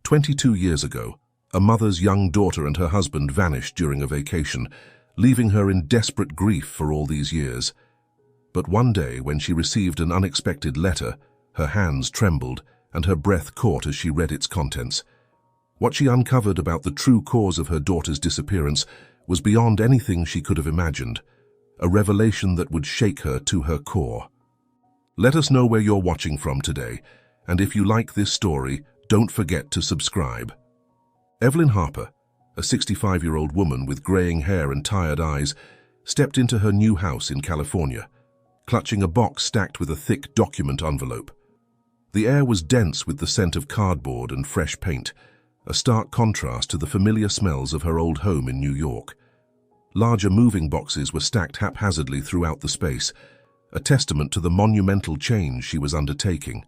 22 years ago, a mother's young daughter and her husband vanished during a vacation, leaving her in desperate grief for all these years. But one day, when she received an unexpected letter, her hands trembled and her breath caught as she read its contents. What she uncovered about the true cause of her daughter's disappearance was beyond anything she could have imagined, a revelation that would shake her to her core. Let us know where you're watching from today, and if you like this story, don't forget to subscribe. Evelyn Harper, a 65-year-old woman with graying hair and tired eyes, stepped into her new house in California, clutching a box stacked with a thick document envelope. The air was dense with the scent of cardboard and fresh paint, a stark contrast to the familiar smells of her old home in New York. Larger moving boxes were stacked haphazardly throughout the space, a testament to the monumental change she was undertaking.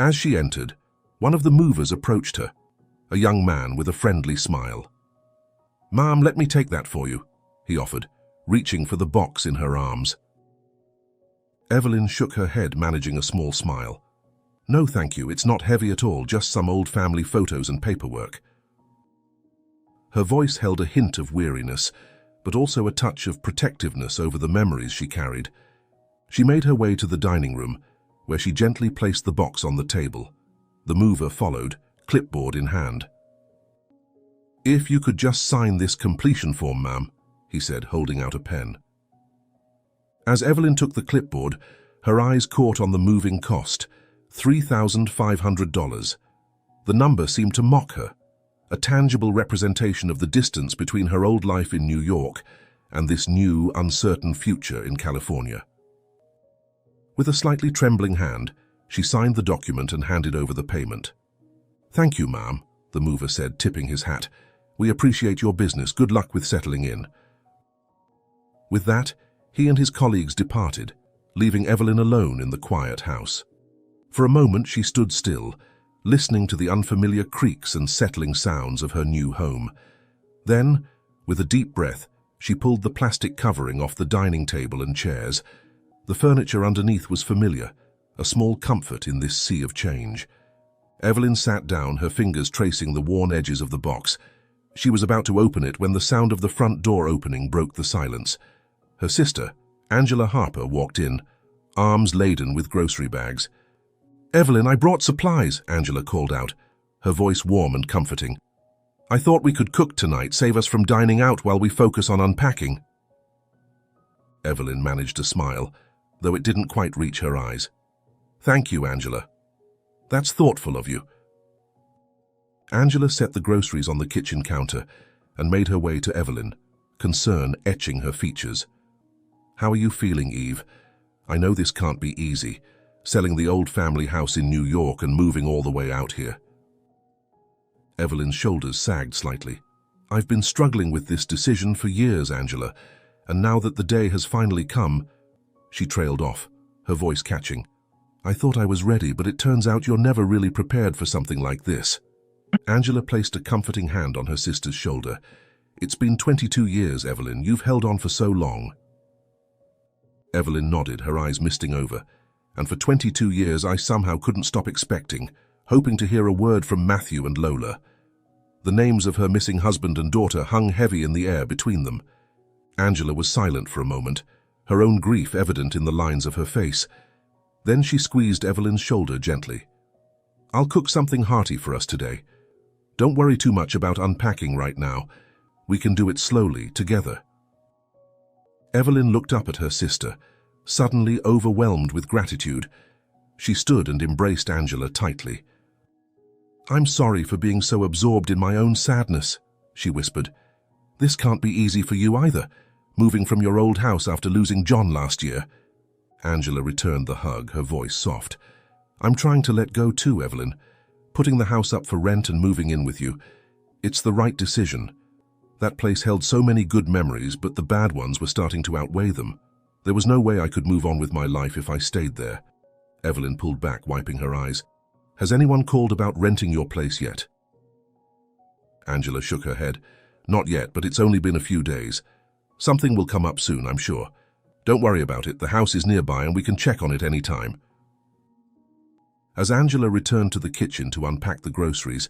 As she entered, one of the movers approached her, a young man with a friendly smile. "Ma'am, let me take that for you," he offered, reaching for the box in her arms. Evelyn shook her head, managing a small smile. "No, thank you, it's not heavy at all, just some old family photos and paperwork." Her voice held a hint of weariness, but also a touch of protectiveness over the memories she carried. She made her way to the dining room, where she gently placed the box on the table. The mover followed, clipboard in hand. "If you could just sign this completion form, ma'am," he said, holding out a pen. As Evelyn took the clipboard, her eyes caught on the moving cost, $3,500. The number seemed to mock her, a tangible representation of the distance between her old life in New York and this new, uncertain future in California. With a slightly trembling hand, she signed the document and handed over the payment. "Thank you, ma'am," the mover said, tipping his hat. "We appreciate your business. Good luck with settling in." With that, he and his colleagues departed, leaving Evelyn alone in the quiet house. For a moment she stood still, listening to the unfamiliar creaks and settling sounds of her new home. Then, with a deep breath, she pulled the plastic covering off the dining table and chairs. The furniture underneath was familiar, a small comfort in this sea of change. Evelyn sat down, her fingers tracing the worn edges of the box. She was about to open it when the sound of the front door opening broke the silence. Her sister, Angela Harper, walked in, arms laden with grocery bags. "Evelyn, I brought supplies," Angela called out, her voice warm and comforting. "I thought we could cook tonight, save us from dining out while we focus on unpacking." Evelyn managed a smile, though it didn't quite reach her eyes. "Thank you, Angela. That's thoughtful of you." Angela set the groceries on the kitchen counter and made her way to Evelyn, concern etching her features. "How are you feeling, Eve? I know this can't be easy, selling the old family house in New York and moving all the way out here." Evelyn's shoulders sagged slightly. "I've been struggling with this decision for years, Angela, and now that the day has finally come..." She trailed off, her voice catching. "I thought I was ready, but it turns out you're never really prepared for something like this." Angela placed a comforting hand on her sister's shoulder. "It's been 22 years, Evelyn. You've held on for so long." Evelyn nodded, her eyes misting over. "And for 22 years I somehow couldn't stop expecting, hoping to hear a word from Matthew and Lola." The names of her missing husband and daughter hung heavy in the air between them. Angela was silent for a moment, her own grief evident in the lines of her face. Then she squeezed Evelyn's shoulder gently. "I'll cook something hearty for us today. Don't worry too much about unpacking right now. We can do it slowly, together." Evelyn looked up at her sister, suddenly overwhelmed with gratitude. She stood and embraced Angela tightly. "I'm sorry for being so absorbed in my own sadness," she whispered. "This can't be easy for you either, moving from your old house after losing John last year." Angela returned the hug, her voice soft. "I'm trying to let go too, Evelyn. Putting the house up for rent and moving in with you. It's the right decision. That place held so many good memories, but the bad ones were starting to outweigh them. There was no way I could move on with my life if I stayed there." Evelyn pulled back, wiping her eyes. "Has anyone called about renting your place yet?" Angela shook her head. "Not yet, but it's only been a few days. Something will come up soon, I'm sure. Don't worry about it. The house is nearby and we can check on it any time." As Angela returned to the kitchen to unpack the groceries,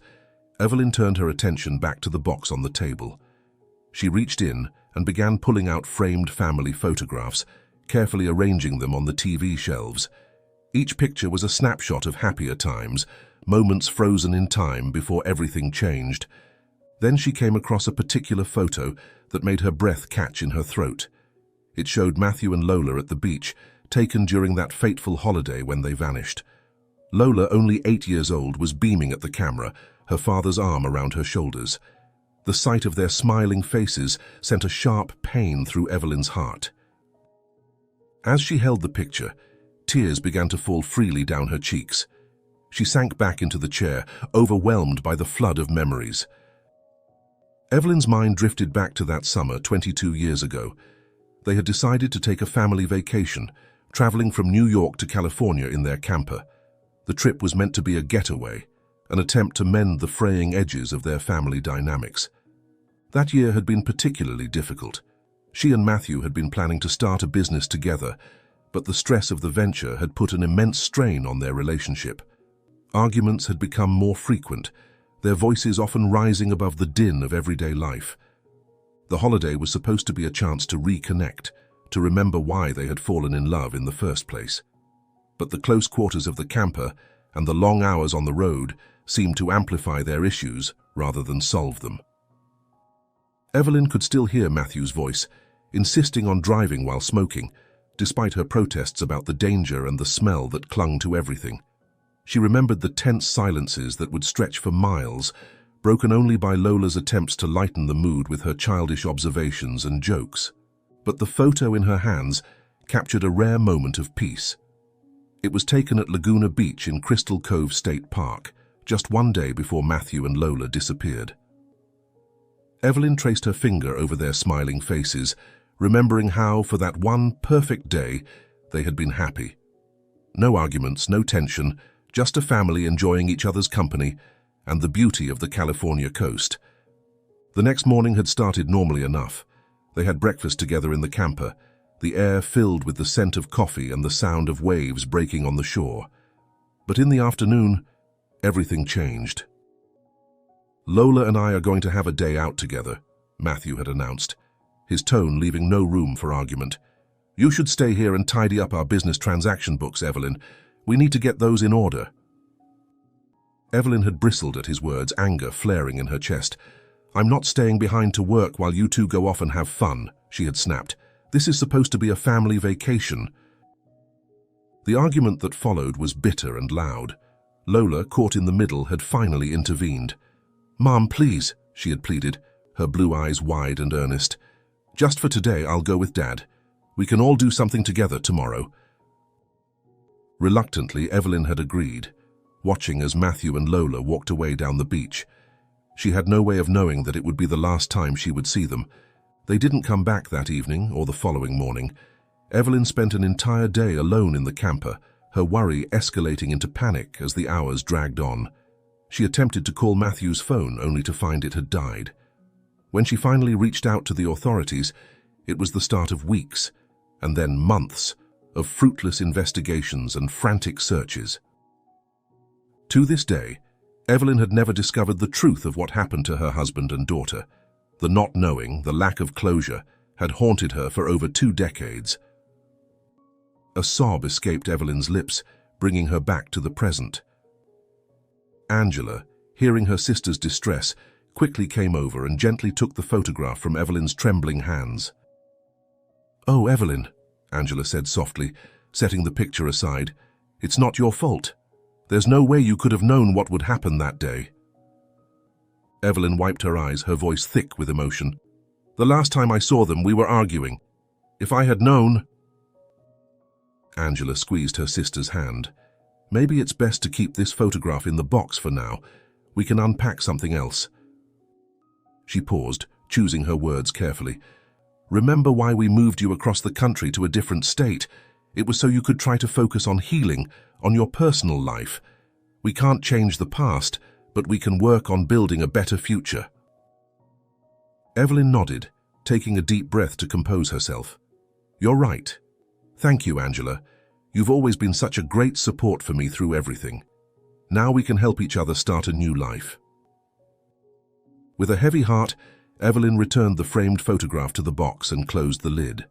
Evelyn turned her attention back to the box on the table. She reached in and began pulling out framed family photographs, carefully arranging them on the TV shelves. Each picture was a snapshot of happier times, moments frozen in time before everything changed. Then she came across a particular photo that made her breath catch in her throat. It showed Matthew and Lola at the beach, taken during that fateful holiday when they vanished. Lola, only 8 years old, was beaming at the camera, her father's arm around her shoulders. The sight of their smiling faces sent a sharp pain through Evelyn's heart. As she held the picture, tears began to fall freely down her cheeks. She sank back into the chair, overwhelmed by the flood of memories. Evelyn's mind drifted back to that summer 22 years ago. They had decided to take a family vacation, traveling from New York to California in their camper. The trip was meant to be a getaway, an attempt to mend the fraying edges of their family dynamics. That year had been particularly difficult. She and Matthew had been planning to start a business together, but the stress of the venture had put an immense strain on their relationship. Arguments had become more frequent, their voices often rising above the din of everyday life. The holiday was supposed to be a chance to reconnect, to remember why they had fallen in love in the first place. But the close quarters of the camper and the long hours on the road seemed to amplify their issues rather than solve them. Evelyn could still hear Matthew's voice, insisting on driving while smoking, despite her protests about the danger and the smell that clung to everything. She remembered the tense silences that would stretch for miles, broken only by Lola's attempts to lighten the mood with her childish observations and jokes. But the photo in her hands captured a rare moment of peace. It was taken at Laguna Beach in Crystal Cove State Park, just one day before Matthew and Lola disappeared. Evelyn traced her finger over their smiling faces, remembering how, for that one perfect day, they had been happy. No arguments, no tension, just a family enjoying each other's company and the beauty of the California coast. The next morning had started normally enough. They had breakfast together in the camper, the air filled with the scent of coffee and the sound of waves breaking on the shore. But in the afternoon, everything changed. "Lola and I are going to have a day out together," Matthew had announced, his tone leaving no room for argument. "You should stay here and tidy up our business transaction books, Evelyn. We need to get those in order." Evelyn had bristled at his words, anger flaring in her chest. "I'm not staying behind to work while you two go off and have fun," she had snapped. "This is supposed to be a family vacation." The argument that followed was bitter and loud. Lola, caught in the middle, had finally intervened. "Mom, please," she had pleaded, her blue eyes wide and earnest. "Just for today, I'll go with Dad. We can all do something together tomorrow." Reluctantly, Evelyn had agreed, watching as Matthew and Lola walked away down the beach. She had no way of knowing that it would be the last time she would see them. They didn't come back that evening or the following morning. Evelyn spent an entire day alone in the camper, her worry escalating into panic as the hours dragged on. She attempted to call Matthew's phone only to find it had died. When she finally reached out to the authorities, it was the start of weeks, and then months, of fruitless investigations and frantic searches. To this day, Evelyn had never discovered the truth of what happened to her husband and daughter. The not knowing, the lack of closure, had haunted her for over 2 decades. A sob escaped Evelyn's lips, bringing her back to the present. Angela, hearing her sister's distress, quickly came over and gently took the photograph from Evelyn's trembling hands. "Oh, Evelyn," Angela said softly, setting the picture aside, "it's not your fault. There's no way you could have known what would happen that day." Evelyn wiped her eyes, her voice thick with emotion. "The last time I saw them, we were arguing. If I had known—" Angela squeezed her sister's hand. "Maybe it's best to keep this photograph in the box for now. We can unpack something else." She paused, choosing her words carefully. "Remember why we moved you across the country to a different state? It was so you could try to focus on healing, on your personal life. We can't change the past, but we can work on building a better future." Evelyn nodded, taking a deep breath to compose herself. "You're right. Thank you, Angela. You've always been such a great support for me through everything." Now we can help each other start a new life." With a heavy heart, Evelyn returned the framed photograph to the box and closed the lid.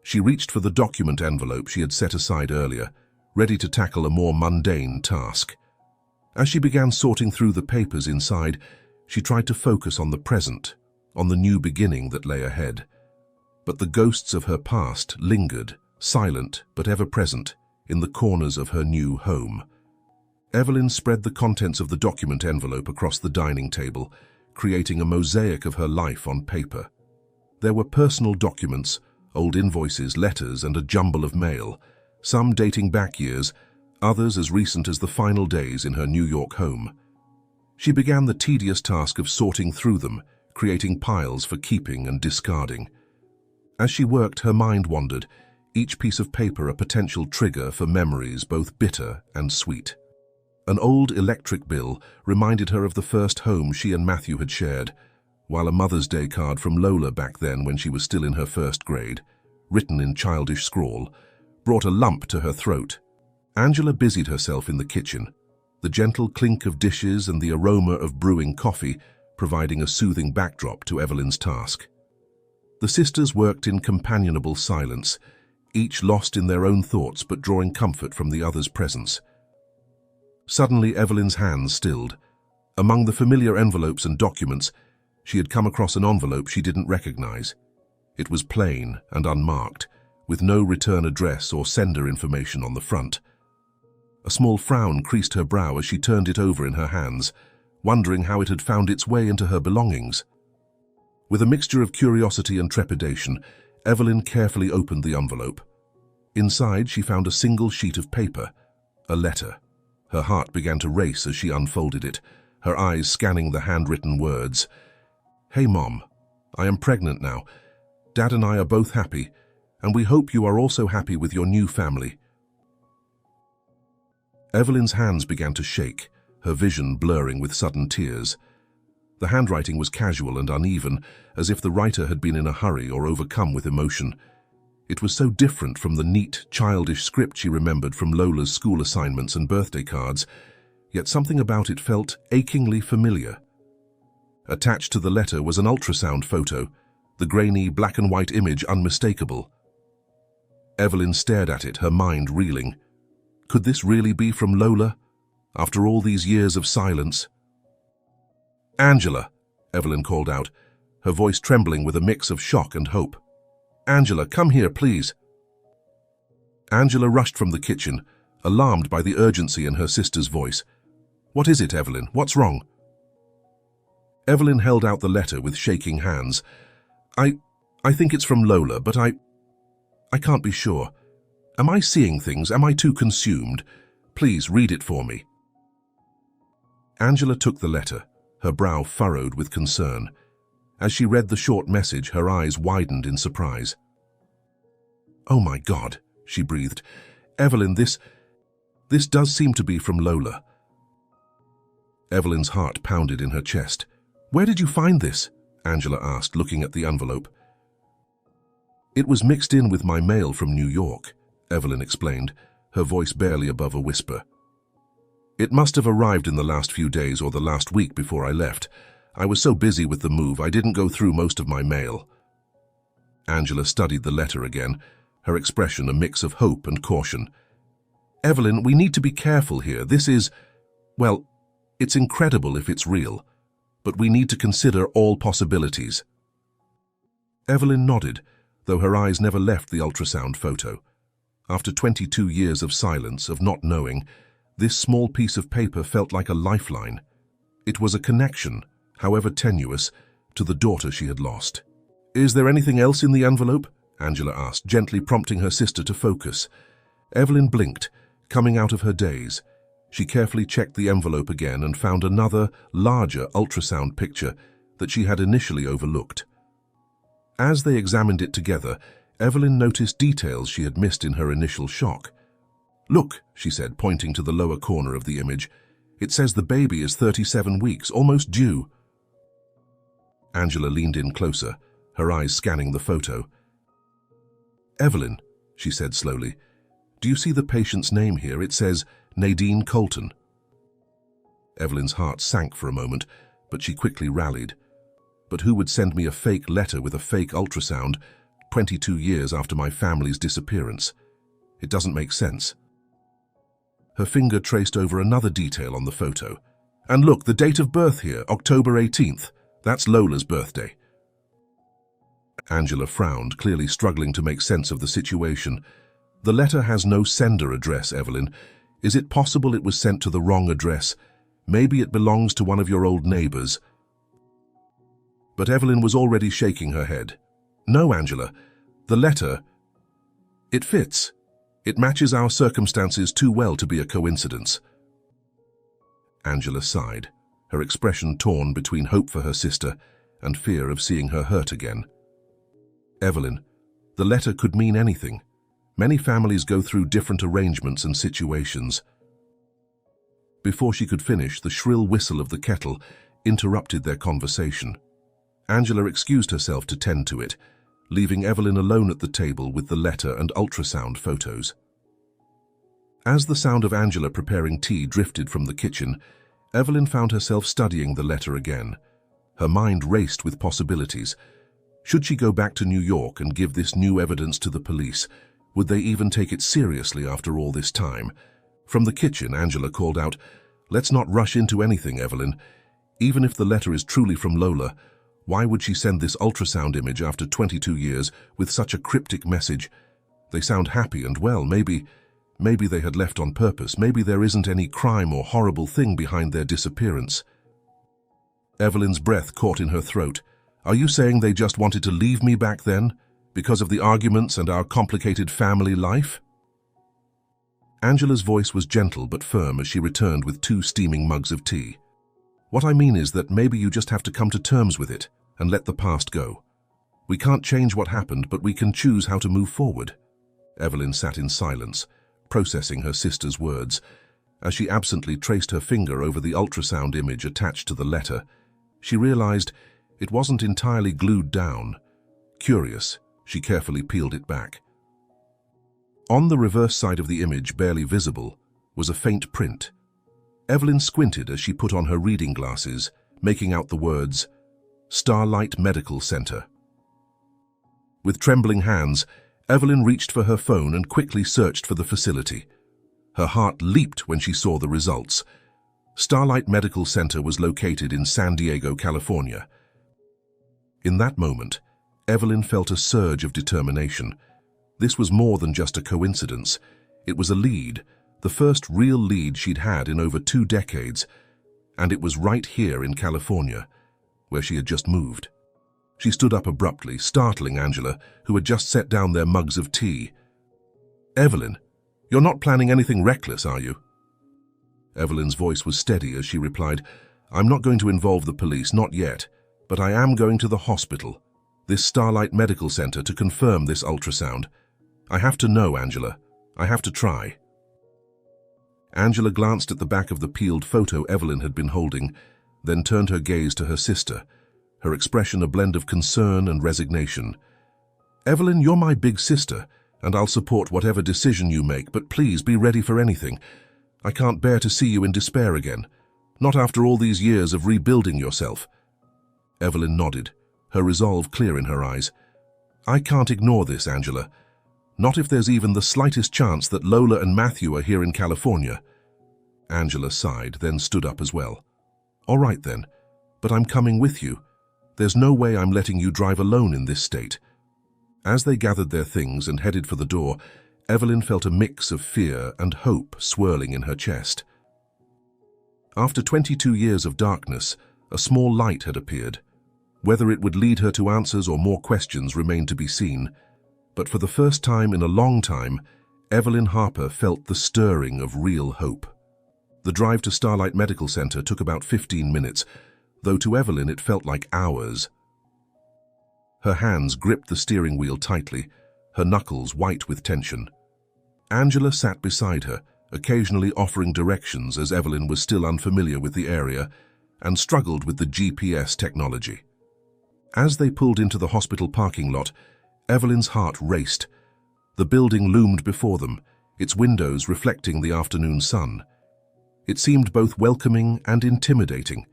She reached for the document envelope she had set aside earlier, ready to tackle a more mundane task. As she began sorting through the papers inside, she tried to focus on the present, on the new beginning that lay ahead. But the ghosts of her past lingered, silent but ever present, in the corners of her new home. Evelyn spread the contents of the document envelope across the dining table, creating a mosaic of her life on paper. There were personal documents, old invoices, letters, and a jumble of mail, some dating back years, others as recent as the final days in her New York home. She began the tedious task of sorting through them, creating piles for keeping and discarding. As she worked, her mind wandered, each piece of paper a potential trigger for memories both bitter and sweet. An old electric bill reminded her of the first home she and Matthew had shared, while a Mother's Day card from Lola back then when she was still in her first grade, written in childish scrawl, brought a lump to her throat. Angela busied herself in the kitchen, the gentle clink of dishes and the aroma of brewing coffee providing a soothing backdrop to Evelyn's task. The sisters worked in companionable silence, each lost in their own thoughts but drawing comfort from the other's presence. Suddenly, Evelyn's hands stilled. Among the familiar envelopes and documents, she had come across an envelope she didn't recognize. It was plain and unmarked, with no return address or sender information on the front. A small frown creased her brow as she turned it over in her hands, wondering how it had found its way into her belongings. With a mixture of curiosity and trepidation, Evelyn carefully opened the envelope. Inside, she found a single sheet of paper, a letter. Her heart began to race as she unfolded it, her eyes scanning the handwritten words. "Hey, Mom, I am pregnant now. Dad and I are both happy, and we hope you are also happy with your new family." Evelyn's hands began to shake, her vision blurring with sudden tears. The handwriting was casual and uneven, as if the writer had been in a hurry or overcome with emotion. It was so different from the neat, childish script she remembered from Lola's school assignments and birthday cards, yet something about it felt achingly familiar. Attached to the letter was an ultrasound photo, the grainy black-and-white image unmistakable. Evelyn stared at it, her mind reeling. Could this really be from Lola, after all these years of silence? "Angela," Evelyn called out, her voice trembling with a mix of shock and hope. "Angela, come here, please." Angela rushed from the kitchen, alarmed by the urgency in her sister's voice. "What is it, Evelyn? What's wrong?" Evelyn held out the letter with shaking hands. I think it's from Lola, but I can't be sure. Am I seeing things? Am I too consumed? Please read it for me." Angela took the letter, her brow furrowed with concern. As she read the short message, her eyes widened in surprise. "Oh my God," she breathed. "Evelyn, this does seem to be from Lola." Evelyn's heart pounded in her chest. "Where did you find this?" Angela asked, looking at the envelope. "It was mixed in with my mail from New York," Evelyn explained, her voice barely above a whisper. "It must have arrived in the last few days or the last week before I left. I was so busy with the move, I didn't go through most of my mail." Angela studied the letter again, her expression a mix of hope and caution. "Evelyn, we need to be careful here. This is, well, it's incredible if it's real, but we need to consider all possibilities." Evelyn nodded, though her eyes never left the ultrasound photo. After 22 years of silence, of not knowing, this small piece of paper felt like a lifeline. It was a connection, however tenuous, to the daughter she had lost. "Is there anything else in the envelope?" Angela asked, gently prompting her sister to focus. Evelyn blinked, coming out of her daze. She carefully checked the envelope again and found another, larger ultrasound picture that she had initially overlooked. As they examined it together, Evelyn noticed details she had missed in her initial shock. "Look," she said, pointing to the lower corner of the image. "It says the baby is 37 weeks, almost due." Angela leaned in closer, her eyes scanning the photo. "Evelyn," she said slowly, "do you see the patient's name here? It says Nadine Colton." Evelyn's heart sank for a moment, but she quickly rallied. But who would send me a fake letter with a fake ultrasound 22 years after my family's disappearance? It doesn't make sense. Her finger traced over another detail on the photo. And look, the date of birth here, October 18th. That's Lola's birthday. Angela frowned, clearly struggling to make sense of the situation. The letter has no sender address, Evelyn. Is it possible it was sent to the wrong address? Maybe it belongs to one of your old neighbors. But Evelyn was already shaking her head. No, Angela. The letter, it fits. It matches our circumstances too well to be a coincidence. Angela sighed, her expression torn between hope for her sister and fear of seeing her hurt again. Evelyn, the letter could mean anything. Many families go through different arrangements and situations. Before she could finish, the shrill whistle of the kettle interrupted their conversation. Angela excused herself to tend to it, leaving Evelyn alone at the table with the letter and ultrasound photos. As the sound of Angela preparing tea drifted from the kitchen, Evelyn found herself studying the letter again. Her mind raced with possibilities. Should she go back to New York and give this new evidence to the police? Would they even take it seriously after all this time? From the kitchen, Angela called out, "Let's not rush into anything, Evelyn. Even if the letter is truly from Lola, why would she send this ultrasound image after 22 years with such a cryptic message? They sound happy and well. Maybe they had left on purpose. Maybe there isn't any crime or horrible thing behind their disappearance." Evelyn's breath caught in her throat. "Are you saying they just wanted to leave me back then, because of the arguments and our complicated family life?" Angela's voice was gentle but firm as she returned with 2 steaming mugs of tea. "What I mean is that maybe you just have to come to terms with it and let the past go. We can't change what happened, but we can choose how to move forward." Evelyn sat in silence, processing her sister's words. As she absently traced her finger over the ultrasound image attached to the letter, she realized it wasn't entirely glued down. Curious, she carefully peeled it back. On the reverse side of the image, barely visible, was a faint print. Evelyn squinted as she put on her reading glasses, making out the words, "Starlight Medical Center." With trembling hands, Evelyn reached for her phone and quickly searched for the facility. Her heart leaped when she saw the results. Starlight Medical Center was located in San Diego, California. In that moment, Evelyn felt a surge of determination. This was more than just a coincidence. It was a lead, the first real lead she'd had in over 2 decades, and it was right here in California, where she had just moved. She stood up abruptly, startling Angela, who had just set down their mugs of tea. "Evelyn, you're not planning anything reckless, are you?" Evelyn's voice was steady as she replied, "I'm not going to involve the police, not yet, but I am going to the hospital, this Starlight Medical Center, to confirm this ultrasound. I have to know, Angela. I have to try." Angela glanced at the back of the peeled photo Evelyn had been holding, then turned her gaze to her sister, her expression a blend of concern and resignation. "Evelyn, you're my big sister, and I'll support whatever decision you make, but please be ready for anything. I can't bear to see you in despair again, not after all these years of rebuilding yourself." Evelyn nodded, her resolve clear in her eyes. "I can't ignore this, Angela. Not if there's even the slightest chance that Lola and Matthew are here in California." Angela sighed, then stood up as well. "All right then, but I'm coming with you. There's no way I'm letting you drive alone in this state." As they gathered their things and headed for the door, Evelyn felt a mix of fear and hope swirling in her chest. After 22 years of darkness, a small light had appeared. Whether it would lead her to answers or more questions remained to be seen. But for the first time in a long time, Evelyn Harper felt the stirring of real hope. The drive to Starlight Medical Center took about 15 minutes, though to Evelyn it felt like hours. Her hands gripped the steering wheel tightly, her knuckles white with tension. Angela sat beside her, occasionally offering directions as Evelyn was still unfamiliar with the area and struggled with the GPS technology. As they pulled into the hospital parking lot, Evelyn's heart raced. The building loomed before them, its windows reflecting the afternoon sun. It seemed both welcoming and intimidating,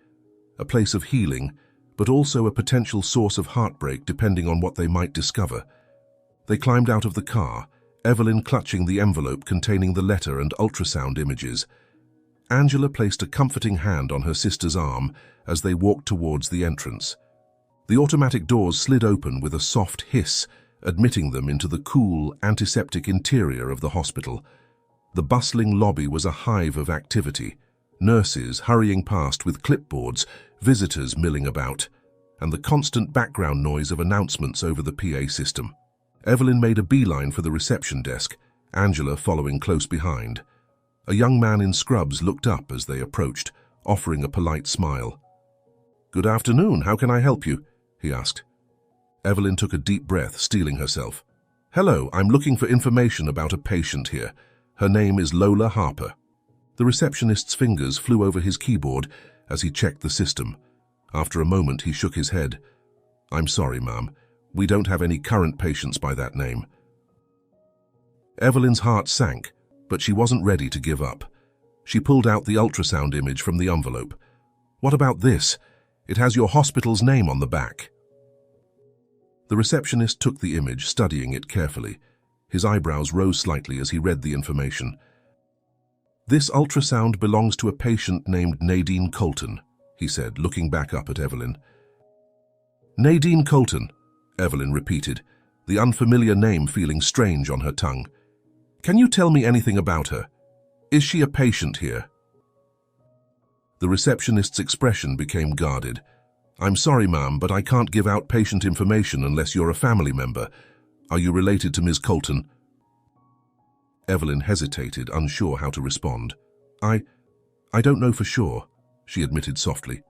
a place of healing, but also a potential source of heartbreak depending on what they might discover. They climbed out of the car, Evelyn clutching the envelope containing the letter and ultrasound images. Angela placed a comforting hand on her sister's arm as they walked towards the entrance. The automatic doors slid open with a soft hiss, admitting them into the cool, antiseptic interior of the hospital. The bustling lobby was a hive of activity, nurses hurrying past with clipboards, visitors milling about, and the constant background noise of announcements over the PA system. Evelyn made a beeline for the reception desk, Angela following close behind. A young man in scrubs looked up as they approached, offering a polite smile. "Good afternoon, how can I help you?" he asked. Evelyn took a deep breath, steeling herself. "Hello, I'm looking for information about a patient here. Her name is Lola Harper." The receptionist's fingers flew over his keyboard as he checked the system. After a moment, he shook his head. "I'm sorry, ma'am. We don't have any current patients by that name." Evelyn's heart sank, but she wasn't ready to give up. She pulled out the ultrasound image from the envelope. "What about this? It has your hospital's name on the back." The receptionist took the image, studying it carefully. His eyebrows rose slightly as he read the information. "This ultrasound belongs to a patient named Nadine Colton," he said, looking back up at Evelyn. "Nadine Colton," Evelyn repeated, the unfamiliar name feeling strange on her tongue. "Can you tell me anything about her? Is she a patient here?" The receptionist's expression became guarded. "I'm sorry, ma'am, but I can't give out patient information unless you're a family member. Are you related to Ms. Colton?" Evelyn hesitated, unsure how to respond. I don't know for sure," she admitted softly.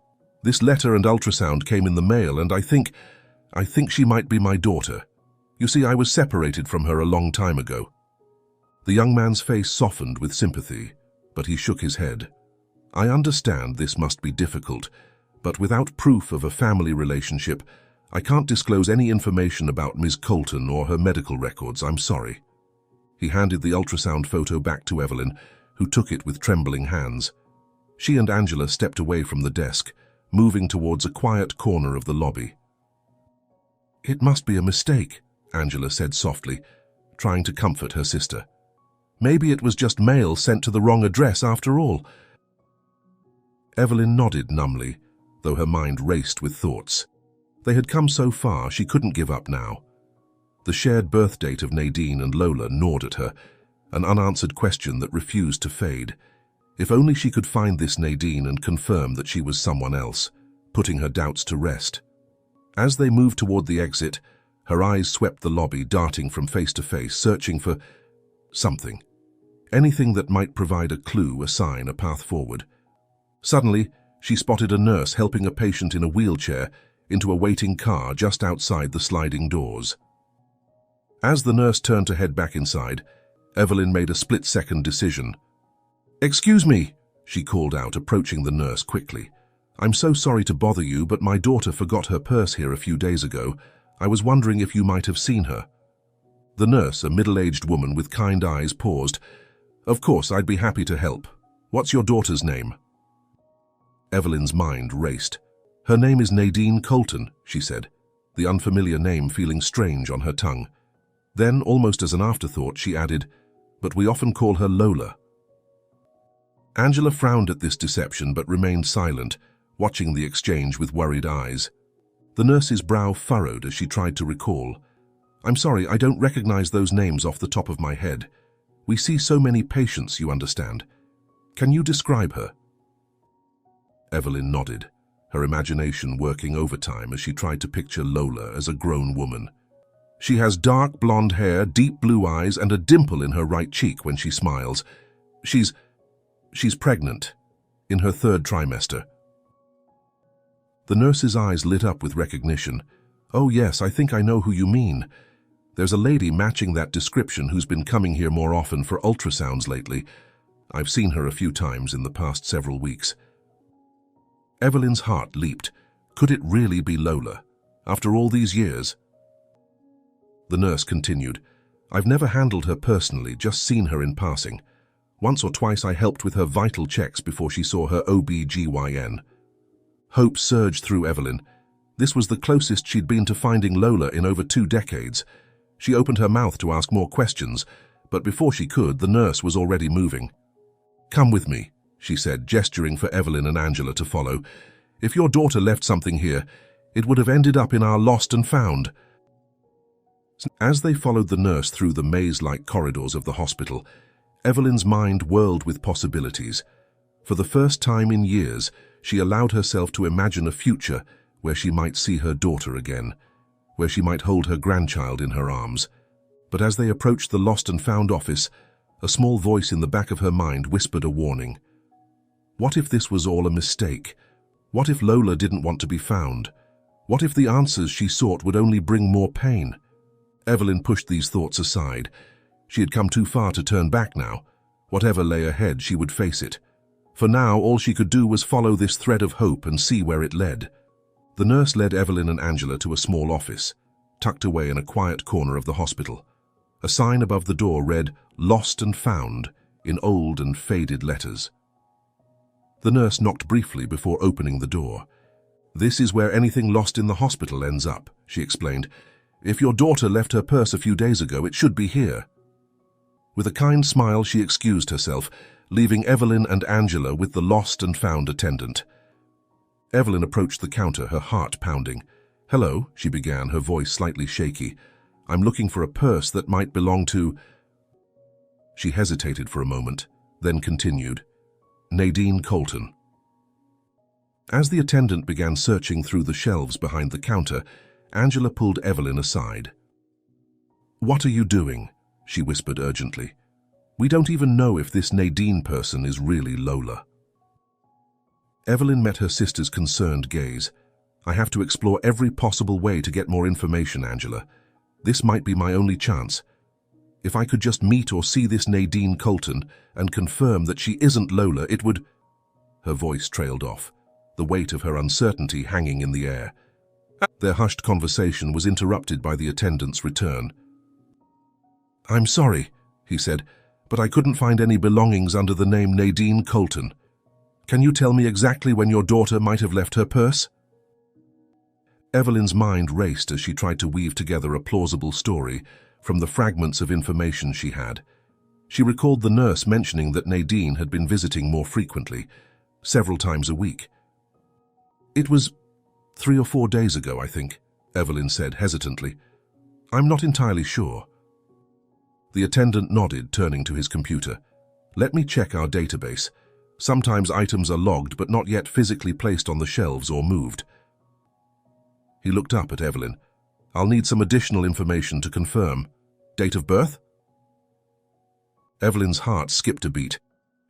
"This letter and ultrasound came in the mail, and I think she might be my daughter. You see, I was separated from her a long time ago." The young man's face softened with sympathy, but he shook his head. "I understand this must be difficult, but without proof of a family relationship, I can't disclose any information about Ms. Colton or her medical records. I'm sorry." He handed the ultrasound photo back to Evelyn, who took it with trembling hands. She and Angela stepped away from the desk, moving towards a quiet corner of the lobby. "It must be a mistake," Angela said softly, trying to comfort her sister. "Maybe it was just mail sent to the wrong address after all." Evelyn nodded numbly, though her mind raced with thoughts. They had come so far, she couldn't give up now. The shared birth date of Nadine and Lola gnawed at her, an unanswered question that refused to fade. If only she could find this Nadine and confirm that she was someone else, putting her doubts to rest. As they moved toward the exit, her eyes swept the lobby, darting from face to face, searching for something. Anything that might provide a clue, a sign, a path forward. Suddenly, she spotted a nurse helping a patient in a wheelchair into a waiting car just outside the sliding doors. As the nurse turned to head back inside, Evelyn made a split-second decision. "Excuse me," she called out, approaching the nurse quickly. "I'm so sorry to bother you, but my daughter forgot her purse here a few days ago. I was wondering if you might have seen her." The nurse, a middle-aged woman with kind eyes, paused. "Of course, I'd be happy to help. What's your daughter's name?" Evelyn's mind raced. "Her name is Nadine Colton," she said, the unfamiliar name feeling strange on her tongue. Then, almost as an afterthought, she added, "But we often call her Lola." Angela frowned at this deception but remained silent, watching the exchange with worried eyes. The nurse's brow furrowed as she tried to recall. "I'm sorry, I don't recognize those names off the top of my head. We see so many patients, you understand. Can you describe her?" Evelyn nodded, her imagination working overtime as she tried to picture Lola as a grown woman. "She has dark blonde hair, deep blue eyes, and a dimple in her right cheek when she smiles. She's pregnant, in her 3rd trimester." The nurse's eyes lit up with recognition. "Oh yes, I think I know who you mean. There's a lady matching that description who's been coming here more often for ultrasounds lately. I've seen her a few times in the past several weeks." Evelyn's heart leaped. Could it really be Lola? After all these years? The nurse continued, "I've never handled her personally, just seen her in passing. Once or twice I helped with her vital checks before she saw her OB-GYN. Hope surged through Evelyn. This was the closest she'd been to finding Lola in over 2 decades. She opened her mouth to ask more questions, but before she could, the nurse was already moving. "Come with me," she said, gesturing for Evelyn and Angela to follow. "If your daughter left something here, it would have ended up in our lost and found." As they followed the nurse through the maze-like corridors of the hospital, Evelyn's mind whirled with possibilities. For the first time in years, she allowed herself to imagine a future where she might see her daughter again, where she might hold her grandchild in her arms. But as they approached the lost and found office, a small voice in the back of her mind whispered a warning. What if this was all a mistake? What if Lola didn't want to be found? What if the answers she sought would only bring more pain? Evelyn pushed these thoughts aside. She had come too far to turn back now. Whatever lay ahead, she would face it. For now, all she could do was follow this thread of hope and see where it led. The nurse led Evelyn and Angela to a small office, tucked away in a quiet corner of the hospital. A sign above the door read, "Lost and Found," in old and faded letters. The nurse knocked briefly before opening the door. "This is where anything lost in the hospital ends up," she explained. "If your daughter left her purse a few days ago, it should be here." With a kind smile, she excused herself, leaving Evelyn and Angela with the lost and found attendant. Evelyn approached the counter, her heart pounding. "Hello," she began, her voice slightly shaky. "I'm looking for a purse that might belong to—" She hesitated for a moment, then continued, "Nadine Colton." As the attendant began searching through the shelves behind the counter, Angela pulled Evelyn aside. "What are you doing?" she whispered urgently. "We don't even know if this Nadine person is really Lola." Evelyn met her sister's concerned gaze. "I have to explore every possible way to get more information, Angela. This might be my only chance. If I could just meet or see this Nadine Colton and confirm that she isn't Lola, it would—" Her voice trailed off, the weight of her uncertainty hanging in the air. Their hushed conversation was interrupted by the attendant's return. "I'm sorry," he said, "but I couldn't find any belongings under the name Nadine Colton. Can you tell me exactly when your daughter might have left her purse?" Evelyn's mind raced as she tried to weave together a plausible story from the fragments of information she had. She recalled the nurse mentioning that Nadine had been visiting more frequently, several times a week. "It was 3 or 4 days ago, I think," Evelyn said hesitantly. "I'm not entirely sure." The attendant nodded, turning to his computer. "Let me check our database. Sometimes items are logged but not yet physically placed on the shelves or moved." He looked up at Evelyn. "I'll need some additional information to confirm. Date of birth?" Evelyn's heart skipped a beat.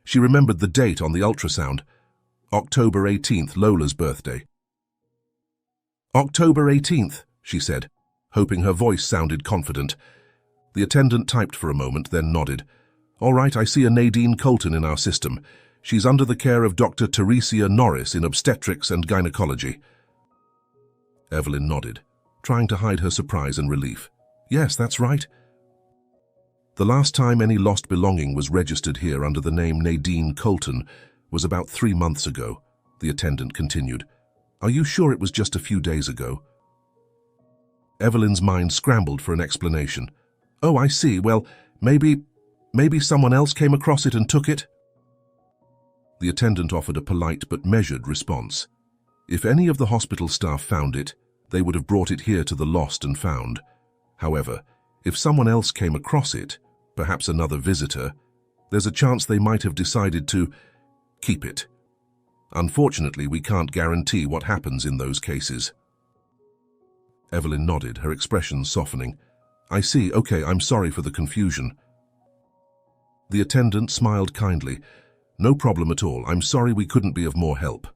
She remembered the date on the ultrasound. October 18th, Lola's birthday. "October 18th, she said, hoping her voice sounded confident. The attendant typed for a moment, then nodded. "All right, I see a Nadine Colton in our system. She's under the care of Dr. Teresia Norris in obstetrics and gynecology." Evelyn nodded, trying to hide her surprise and relief. "Yes, that's right." "The last time any lost belonging was registered here under the name Nadine Colton was about 3 months ago," the attendant continued. "Are you sure it was just a few days ago?" Evelyn's mind scrambled for an explanation. "Oh, I see. Well, maybe someone else came across it and took it?" The attendant offered a polite but measured response. If any of the hospital staff found it, they would have brought it here to the lost and found. However, if someone else came across it, perhaps another visitor, there's a chance they might have decided to keep it. Unfortunately, we can't guarantee what happens in those cases." Evelyn nodded, her expression softening. "I see. Okay, I'm sorry for the confusion." The attendant smiled kindly. "No problem at all. I'm sorry we couldn't be of more help."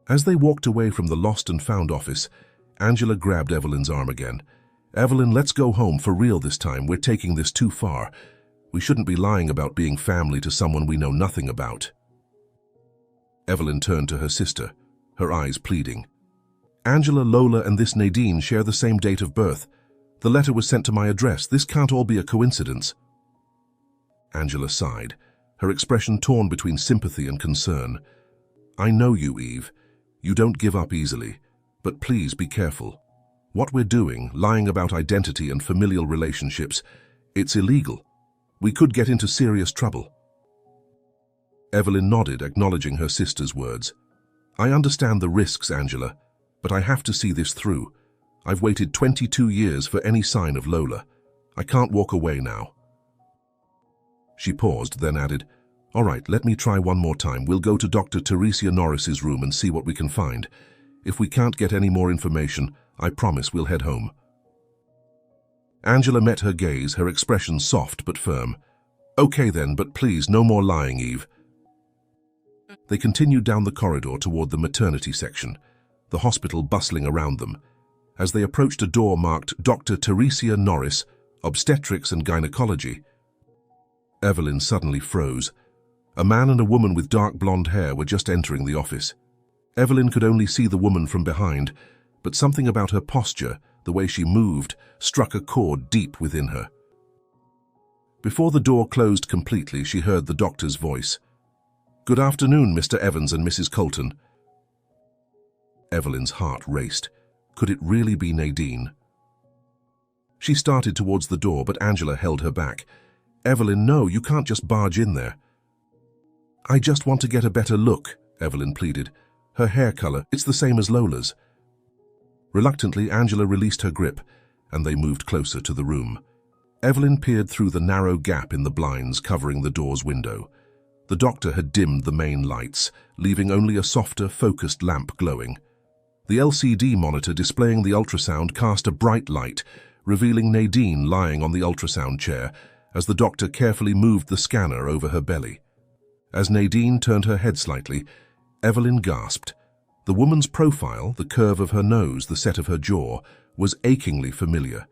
As they walked away from the lost and found office, Angela grabbed Evelyn's arm again. "Evelyn, let's go home for real this time. We're taking this too far. We shouldn't be lying about being family to someone we know nothing about." Evelyn turned to her sister, her eyes pleading. "Angela, Lola, and this Nadine share the same date of birth. The letter was sent to my address. This can't all be a coincidence." Angela sighed, her expression torn between sympathy and concern. I know you, Eve. You don't give up easily. But please be careful. What we're doing, lying about identity and familial relationships, it's illegal. We could get into serious trouble. Evelyn nodded, acknowledging her sister's words. I understand the risks, Angela, but I have to see this through. I've waited 22 years for any sign of Lola. I can't walk away now. She paused, then added, All right, let me try one more time. We'll go to Dr. Teresia Norris's room and see what we can find. If we can't get any more information, I promise we'll head home. Angela met her gaze, her expression soft but firm. Okay then, but please, no more lying, Eve. They continued down the corridor toward the maternity section, the hospital bustling around them. As they approached a door marked Dr. Teresia Norris, Obstetrics and Gynecology, Evelyn suddenly froze. A man and a woman with dark blonde hair were just entering the office. Evelyn could only see the woman from behind, but something about her posture, the way she moved, struck a chord deep within her. Before the door closed completely, she heard the doctor's voice. Good afternoon, Mr. Evans and Mrs. Colton. Evelyn's heart raced. Could it really be Nadine? She started towards the door, but Angela held her back. Evelyn, no, you can't just barge in there. I just want to get a better look, Evelyn pleaded. Her hair color, it's the same as Lola's. Reluctantly, Angela released her grip, and they moved closer to the room. Evelyn peered through the narrow gap in the blinds covering the door's window. The doctor had dimmed the main lights, leaving only a softer, focused lamp glowing. The LCD monitor displaying the ultrasound cast a bright light, revealing Nadine lying on the ultrasound chair as the doctor carefully moved the scanner over her belly. As Nadine turned her head slightly, Evelyn gasped. The woman's profile, the curve of her nose, the set of her jaw, was achingly familiar.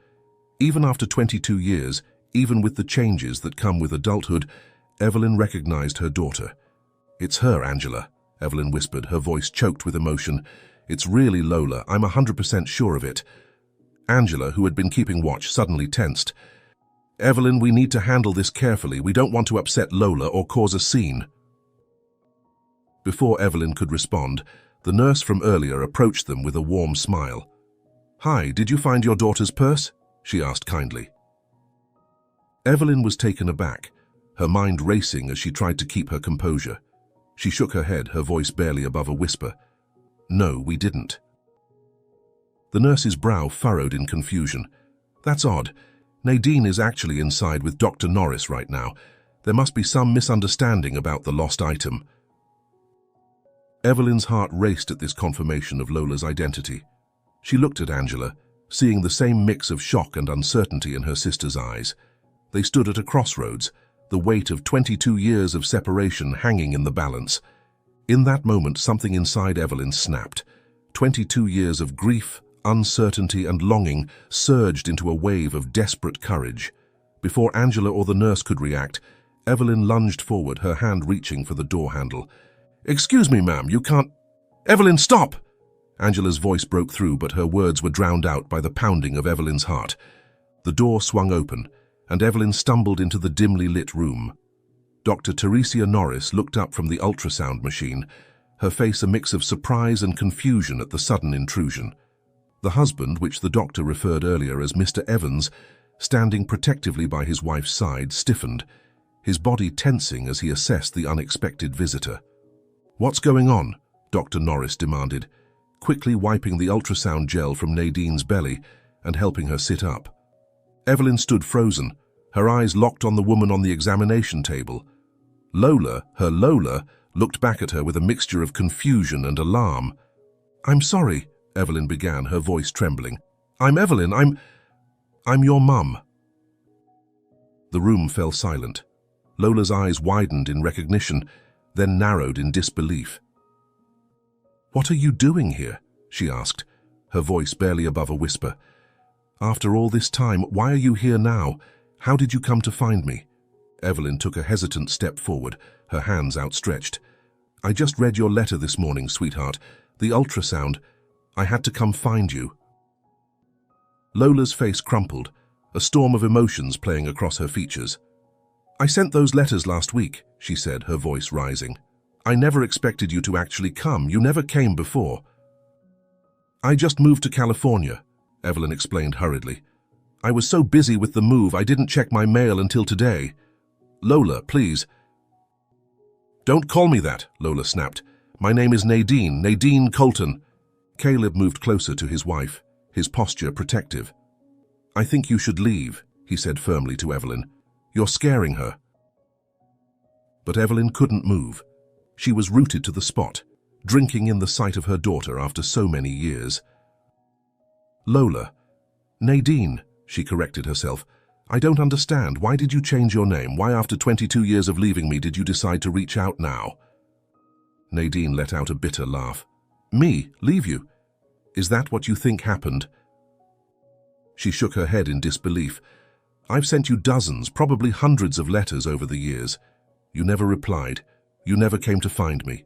Even after 22 years, even with the changes that come with adulthood, Evelyn recognized her daughter. It's her, Angela, Evelyn whispered, her voice choked with emotion. It's really Lola, I'm 100% sure of it. Angela, who had been keeping watch, suddenly tensed. Evelyn, we need to handle this carefully. We don't want to upset Lola or cause a scene. Before Evelyn could respond, the nurse from earlier approached them with a warm smile. Hi, did you find your daughter's purse? She asked kindly. Evelyn was taken aback, her mind racing as she tried to keep her composure. She shook her head, her voice barely above a whisper. No, we didn't. The nurse's brow furrowed in confusion. That's odd. Nadine is actually inside with Dr. Norris right now. There must be some misunderstanding about the lost item. Evelyn's heart raced at this confirmation of Lola's identity. She looked at Angela, seeing the same mix of shock and uncertainty in her sister's eyes. They stood at a crossroads, the weight of 22 years of separation hanging in the balance. In that moment, something inside Evelyn snapped. 22 years of grief, uncertainty, and longing surged into a wave of desperate courage. Before Angela or the nurse could react, Evelyn lunged forward, her hand reaching for the door handle. Excuse me, ma'am, you can't... Evelyn, stop! Angela's voice broke through, but her words were drowned out by the pounding of Evelyn's heart. The door swung open, and Evelyn stumbled into the dimly lit room. Dr. Teresia Norris looked up from the ultrasound machine, her face a mix of surprise and confusion at the sudden intrusion. The husband, which the doctor referred earlier as Mr. Evans, standing protectively by his wife's side, stiffened, his body tensing as he assessed the unexpected visitor. What's going on? Dr. Norris demanded, quickly wiping the ultrasound gel from Nadine's belly and helping her sit up. Evelyn stood frozen, her eyes locked on the woman on the examination table. Lola, her Lola, looked back at her with a mixture of confusion and alarm. I'm sorry, Evelyn began, her voice trembling. I'm Evelyn, I'm your mum. The room fell silent. Lola's eyes widened in recognition, then narrowed in disbelief. What are you doing here? She asked, her voice barely above a whisper. After all this time, why are you here now? How did you come to find me? Evelyn took a hesitant step forward, her hands outstretched. I just read your letter this morning, sweetheart. The ultrasound. I had to come find you. Lola's face crumpled, a storm of emotions playing across her features. I sent those letters last week, she said, her voice rising. I never expected you to actually come. You never came before. I just moved to California, Evelyn explained hurriedly. I was so busy with the move I didn't check my mail until today. Lola, please. Don't call me that, Lola snapped. My name is Nadine, Nadine Colton. Caleb moved closer to his wife, his posture protective. I think you should leave, he said firmly to Evelyn. You're scaring her. But Evelyn couldn't move. She was rooted to the spot, drinking in the sight of her daughter after so many years. Lola. Nadine, she corrected herself. I don't understand. Why did you change your name? Why after 22 years of leaving me did you decide to reach out now? Nadine let out a bitter laugh. Me? Leave you? Is that what you think happened? She shook her head in disbelief. I've sent you dozens, probably hundreds of letters over the years. You never replied. You never came to find me.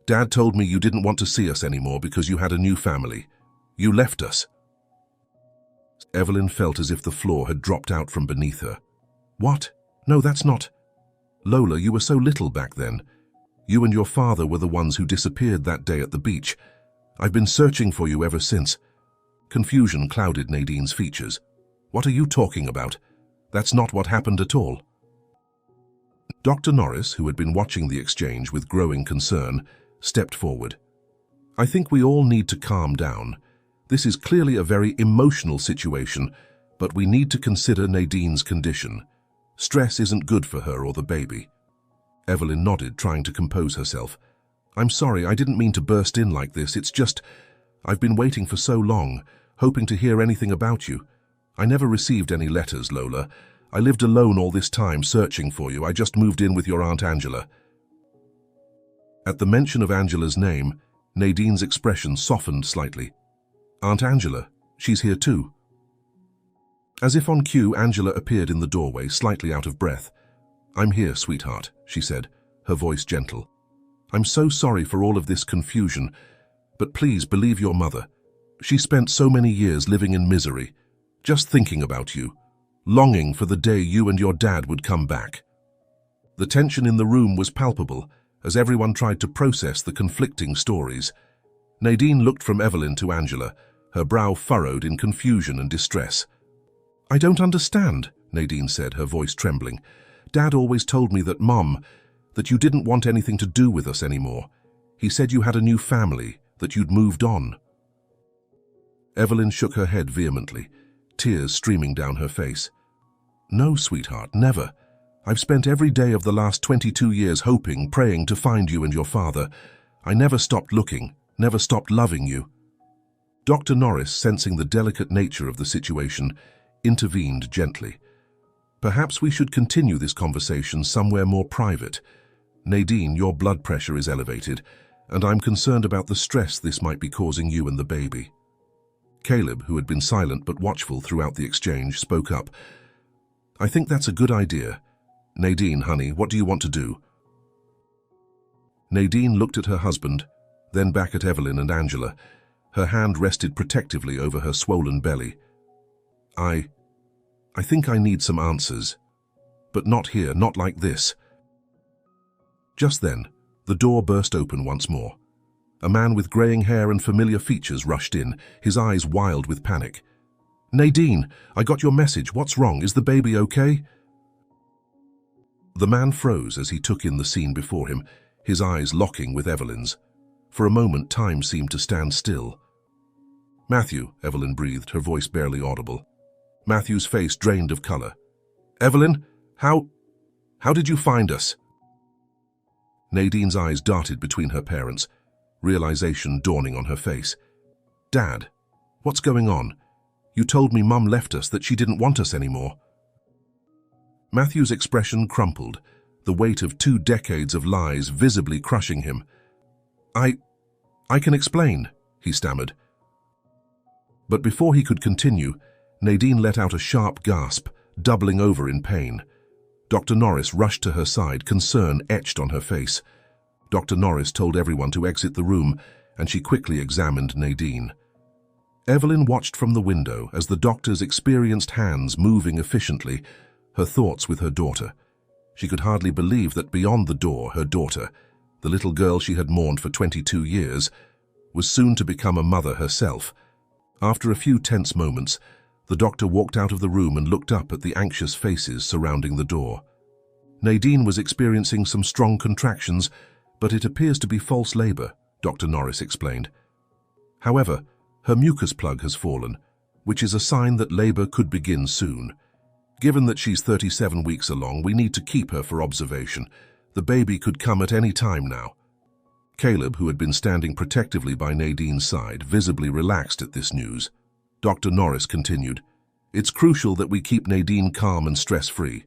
Dad told me you didn't want to see us anymore because you had a new family. You left us. Evelyn felt as if the floor had dropped out from beneath her. What? No, that's not. Lola, you were so little back then. You and your father were the ones who disappeared that day at the beach. I've been searching for you ever since. Confusion clouded Nadine's features. What are you talking about? That's not what happened at all. Dr. Norris, who had been watching the exchange with growing concern, stepped forward. I think we all need to calm down. This is clearly a very emotional situation, but we need to consider Nadine's condition. Stress isn't good for her or the baby. Evelyn nodded, trying to compose herself. I'm sorry, I didn't mean to burst in like this. It's just, I've been waiting for so long, hoping to hear anything about you. I never received any letters, Lola. I lived alone all this time, searching for you. I just moved in with your Aunt Angela. At the mention of Angela's name, Nadine's expression softened slightly. Aunt Angela, she's here too. As if on cue, Angela appeared in the doorway, slightly out of breath. I'm here, sweetheart, she said, her voice gentle. I'm so sorry for all of this confusion, but please believe your mother. She spent so many years living in misery, just thinking about you, longing for the day you and your dad would come back. The tension in the room was palpable as everyone tried to process the conflicting stories. Nadine looked from Evelyn to Angela, her brow furrowed in confusion and distress. I don't understand, Nadine said, her voice trembling. Dad always told me that that you didn't want anything to do with us anymore. He said you had a new family, that you'd moved on. Evelyn shook her head vehemently, tears streaming down her face. No, sweetheart, never. I've spent every day of the last 22 years hoping, praying to find you and your father. I never stopped looking, never stopped loving you. Dr. Norris, sensing the delicate nature of the situation, intervened gently. Perhaps we should continue this conversation somewhere more private. Nadine, your blood pressure is elevated, and I'm concerned about the stress this might be causing you and the baby. Caleb, who had been silent but watchful throughout the exchange, spoke up. I think that's a good idea. Nadine, honey, what do you want to do? Nadine looked at her husband, then back at Evelyn and Angela. Her hand rested protectively over her swollen belly. I think I need some answers. But not here, not like this. Just then, the door burst open once more. A man with graying hair and familiar features rushed in, his eyes wild with panic. Nadine, I got your message. What's wrong? Is the baby okay? The man froze as he took in the scene before him, his eyes locking with Evelyn's. For a moment, time seemed to stand still. Matthew, Evelyn breathed, her voice barely audible. Matthew's face drained of color. Evelyn, how did you find us? Nadine's eyes darted between her parents, realization dawning on her face. Dad, what's going on? You told me Mum left us, that she didn't want us anymore. Matthew's expression crumpled, the weight of 2 decades of lies visibly crushing him. I can explain, he stammered. But before he could continue, Nadine let out a sharp gasp, doubling over in pain. Dr. Norris rushed to her side, concern etched on her face. Dr. Norris told everyone to exit the room, and she quickly examined Nadine. Evelyn watched from the window as the doctor's experienced hands moving efficiently, her thoughts with her daughter. She could hardly believe that beyond the door, her daughter, the little girl she had mourned for 22 years, was soon to become a mother herself. After a few tense moments, the doctor walked out of the room and looked up at the anxious faces surrounding the door. Nadine was experiencing some strong contractions, but it appears to be false labor, Dr. Norris explained. However, her mucus plug has fallen, which is a sign that labor could begin soon. Given that she's 37 weeks along, we need to keep her for observation. The baby could come at any time now. Caleb, who had been standing protectively by Nadine's side, visibly relaxed at this news. Dr. Norris continued, "It's crucial that we keep Nadine calm and stress-free.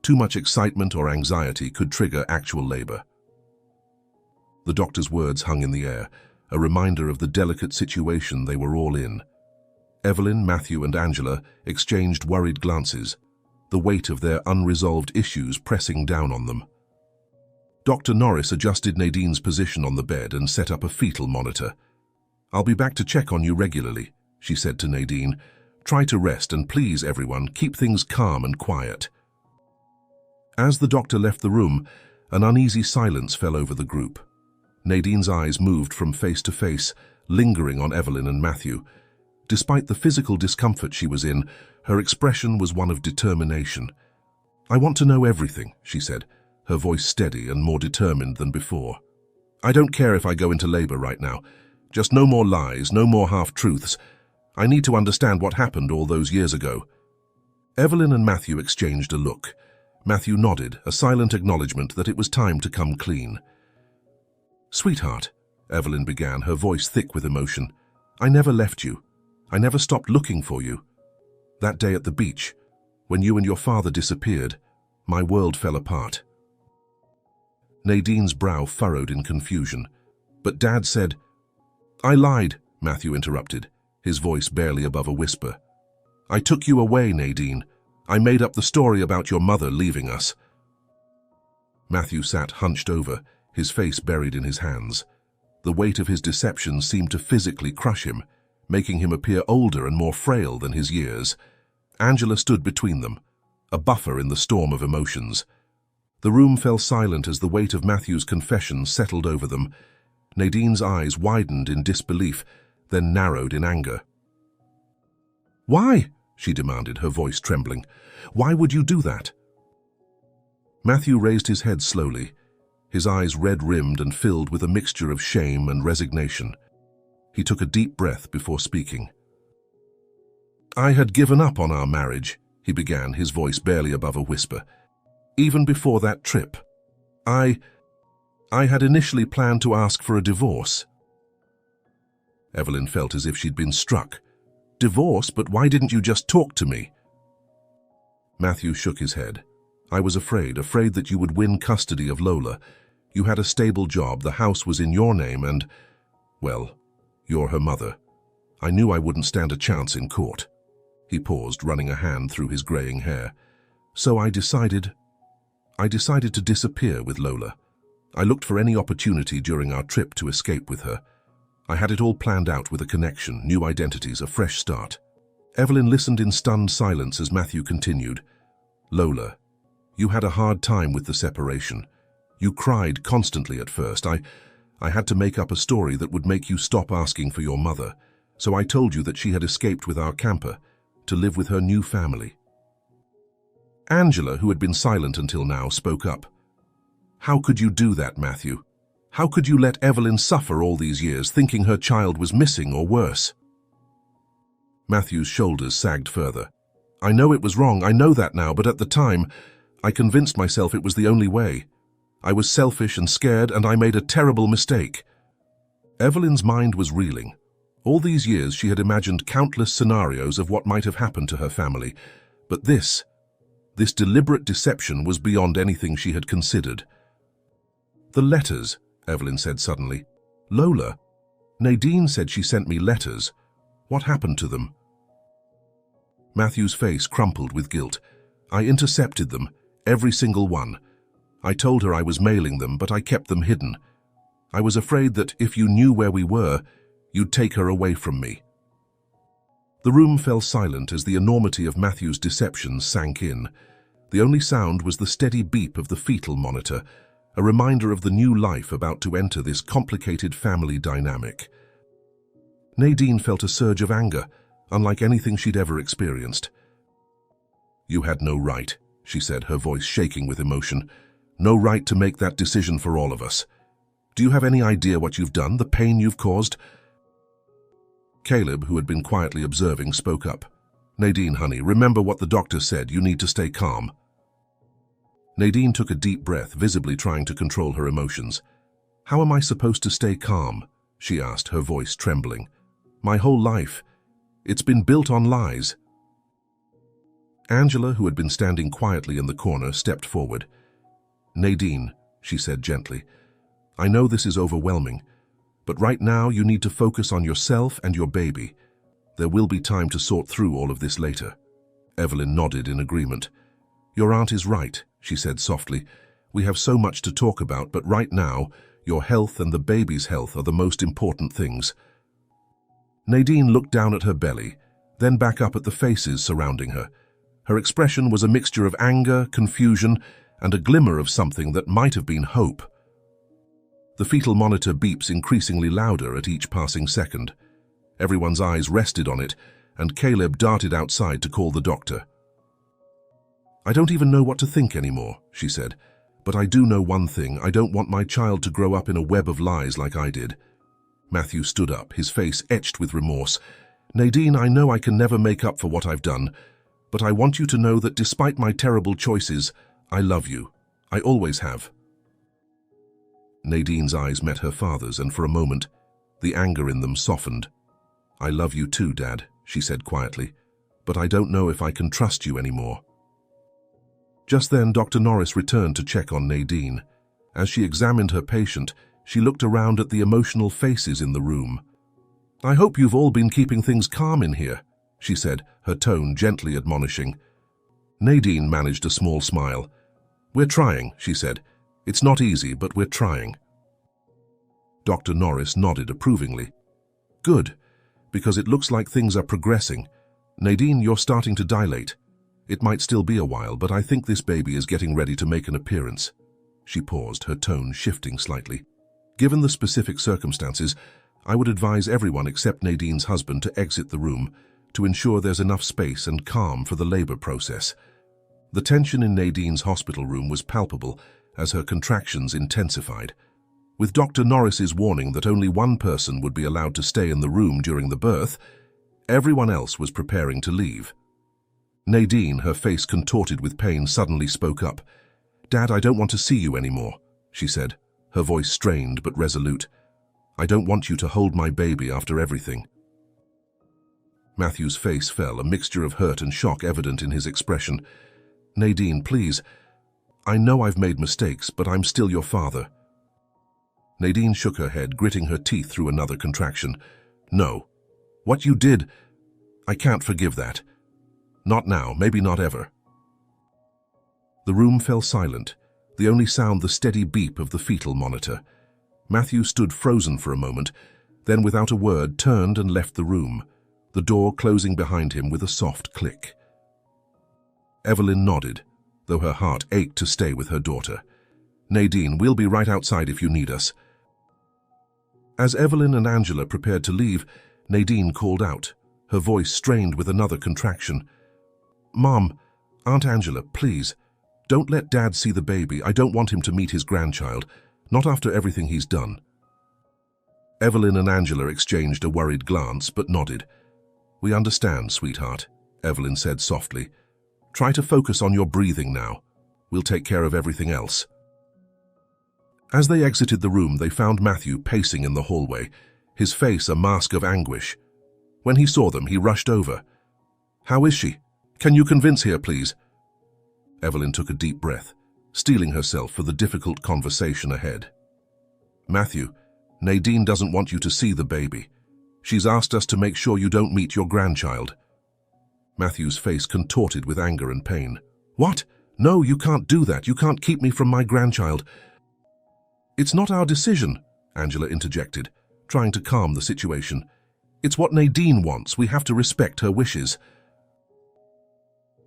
Too much excitement or anxiety could trigger actual labor." The doctor's words hung in the air, a reminder of the delicate situation they were all in. Evelyn, Matthew, and Angela exchanged worried glances, the weight of their unresolved issues pressing down on them. Dr. Norris adjusted Nadine's position on the bed and set up a fetal monitor. "I'll be back to check on you regularly," she said to Nadine. "Try to rest and please, everyone, keep things calm and quiet." As the doctor left the room, an uneasy silence fell over the group. Nadine's eyes moved from face to face, lingering on Evelyn and Matthew. Despite the physical discomfort she was in, her expression was one of determination. "I want to know everything," she said, her voice steady and more determined than before. "I don't care if I go into labor right now. Just no more lies, no more half-truths. I need to understand what happened all those years ago." Evelyn and Matthew exchanged a look. Matthew nodded, a silent acknowledgement that it was time to come clean. "Sweetheart," Evelyn began, her voice thick with emotion, "I never left you. I never stopped looking for you. That day at the beach, when you and your father disappeared, my world fell apart." Nadine's brow furrowed in confusion. "But Dad said—" "I lied," Matthew interrupted, his voice barely above a whisper. "I took you away, Nadine. I made up the story about your mother leaving us." Matthew sat hunched over, his face buried in his hands. The weight of his deception seemed to physically crush him, making him appear older and more frail than his years. Angela stood between them, a buffer in the storm of emotions. The room fell silent as the weight of Matthew's confession settled over them. Nadine's eyes widened in disbelief, then narrowed in anger. "Why?" she demanded, her voice trembling. "Why would you do that?" Matthew raised his head slowly, his eyes red-rimmed and filled with a mixture of shame and resignation. He took a deep breath before speaking. "I had given up on our marriage," he began, his voice barely above a whisper. "Even before that trip. I had initially planned to ask for a divorce." Evelyn felt as if she'd been struck. "Divorce? But why didn't you just talk to me?" Matthew shook his head. "I was afraid that you would win custody of Lola. You had a stable job, the house was in your name, and, well, you're her mother. I knew I wouldn't stand a chance in court." He paused, running a hand through his graying hair. "So I decided to disappear with Lola. I looked for any opportunity during our trip to escape with her. I had it all planned out with a connection, new identities, a fresh start." Evelyn listened in stunned silence as Matthew continued. "Lola, you had a hard time with the separation. You cried constantly at first. I had to make up a story that would make you stop asking for your mother, so I told you that she had escaped with our camper to live with her new family." Angela, who had been silent until now, spoke up. "How could you do that, Matthew? How could you let Evelyn suffer all these years, thinking her child was missing or worse?" Matthew's shoulders sagged further. "I know it was wrong, I know that now, but at the time, I convinced myself it was the only way. I was selfish and scared, and I made a terrible mistake." Evelyn's mind was reeling. All these years she had imagined countless scenarios of what might have happened to her family, but this deliberate deception was beyond anything she had considered. "The letters," Evelyn said suddenly. "Lola, Nadine said she sent me letters. What happened to them?" Matthew's face crumpled with guilt. "I intercepted them, every single one. I told her I was mailing them, but I kept them hidden. I was afraid that if you knew where we were, you'd take her away from me." The room fell silent as the enormity of Matthew's deception sank in. The only sound was the steady beep of the fetal monitor, a reminder of the new life about to enter this complicated family dynamic. Nadine felt a surge of anger, unlike anything she'd ever experienced. "You had no right," she said, her voice shaking with emotion. "No right to make that decision for all of us. Do you have any idea what you've done, the pain you've caused?" Caleb, who had been quietly observing, spoke up. "Nadine, honey, remember what the doctor said. You need to stay calm." Nadine took a deep breath, visibly trying to control her emotions. "How am I supposed to stay calm?" she asked, her voice trembling. "My whole life. It's been built on lies." Angela, who had been standing quietly in the corner, stepped forward. "Nadine," she said gently, "I know this is overwhelming, but right now you need to focus on yourself and your baby. There will be time to sort through all of this later." Evelyn nodded in agreement. "Your aunt is right," she said softly. "We have so much to talk about, but right now, your health and the baby's health are the most important things." Nadine looked down at her belly, then back up at the faces surrounding her. Her expression was a mixture of anger, confusion, and a glimmer of something that might have been hope. The fetal monitor beeps increasingly louder at each passing second. Everyone's eyes rested on it, and Caleb darted outside to call the doctor. "I don't even know what to think anymore," she said, "but I do know one thing. I don't want my child to grow up in a web of lies like I did." Matthew stood up, his face etched with remorse. "Nadine, I know I can never make up for what I've done, but I want you to know that despite my terrible choices, I love you. I always have." Nadine's eyes met her father's, and for a moment, the anger in them softened. "I love you too, Dad," she said quietly, "but I don't know if I can trust you anymore." Just then, Dr. Norris returned to check on Nadine. As she examined her patient, she looked around at the emotional faces in the room. "I hope you've all been keeping things calm in here," she said, her tone gently admonishing. Nadine managed a small smile. "We're trying," she said. "It's not easy, but we're trying." Dr. Norris nodded approvingly. "Good, because it looks like things are progressing. Nadine, you're starting to dilate. It might still be a while, but I think this baby is getting ready to make an appearance." She paused, her tone shifting slightly. "Given the specific circumstances, I would advise everyone except Nadine's husband to exit the room to ensure there's enough space and calm for the labor process." The tension in Nadine's hospital room was palpable as her contractions intensified. With Dr. Norris's warning that only one person would be allowed to stay in the room during the birth, everyone else was preparing to leave. Nadine, her face contorted with pain, suddenly spoke up. "Dad, I don't want to see you anymore," she said, her voice strained but resolute. "I don't want you to hold my baby after everything." Matthew's face fell, a mixture of hurt and shock evident in his expression. "Nadine, please. I know I've made mistakes, but I'm still your father." Nadine shook her head, gritting her teeth through another contraction. "No. What you did, I can't forgive that. Not now, maybe not ever." The room fell silent, the only sound the steady beep of the fetal monitor. Matthew stood frozen for a moment, then without a word turned and left the room, the door closing behind him with a soft click. Evelyn nodded, though her heart ached to stay with her daughter. "Nadine, we'll be right outside if you need us." As Evelyn and Angela prepared to leave, Nadine called out, her voice strained with another contraction. "Mom, Aunt Angela, please, don't let Dad see the baby. I don't want him to meet his grandchild, not after everything he's done." Evelyn and Angela exchanged a worried glance, but nodded. "We understand, sweetheart," Evelyn said softly. "Try to focus on your breathing now. We'll take care of everything else." As they exited the room, they found Matthew pacing in the hallway, his face a mask of anguish. When he saw them, he rushed over. "How is she? Can you convince her, please?" Evelyn took a deep breath, steeling herself for the difficult conversation ahead. "Matthew, Nadine doesn't want you to see the baby. She's asked us to make sure you don't meet your grandchild." Matthew's face contorted with anger and pain. "What? No, you can't do that. You can't keep me from my grandchild." "It's not our decision," Angela interjected, trying to calm the situation. "It's what Nadine wants. We have to respect her wishes."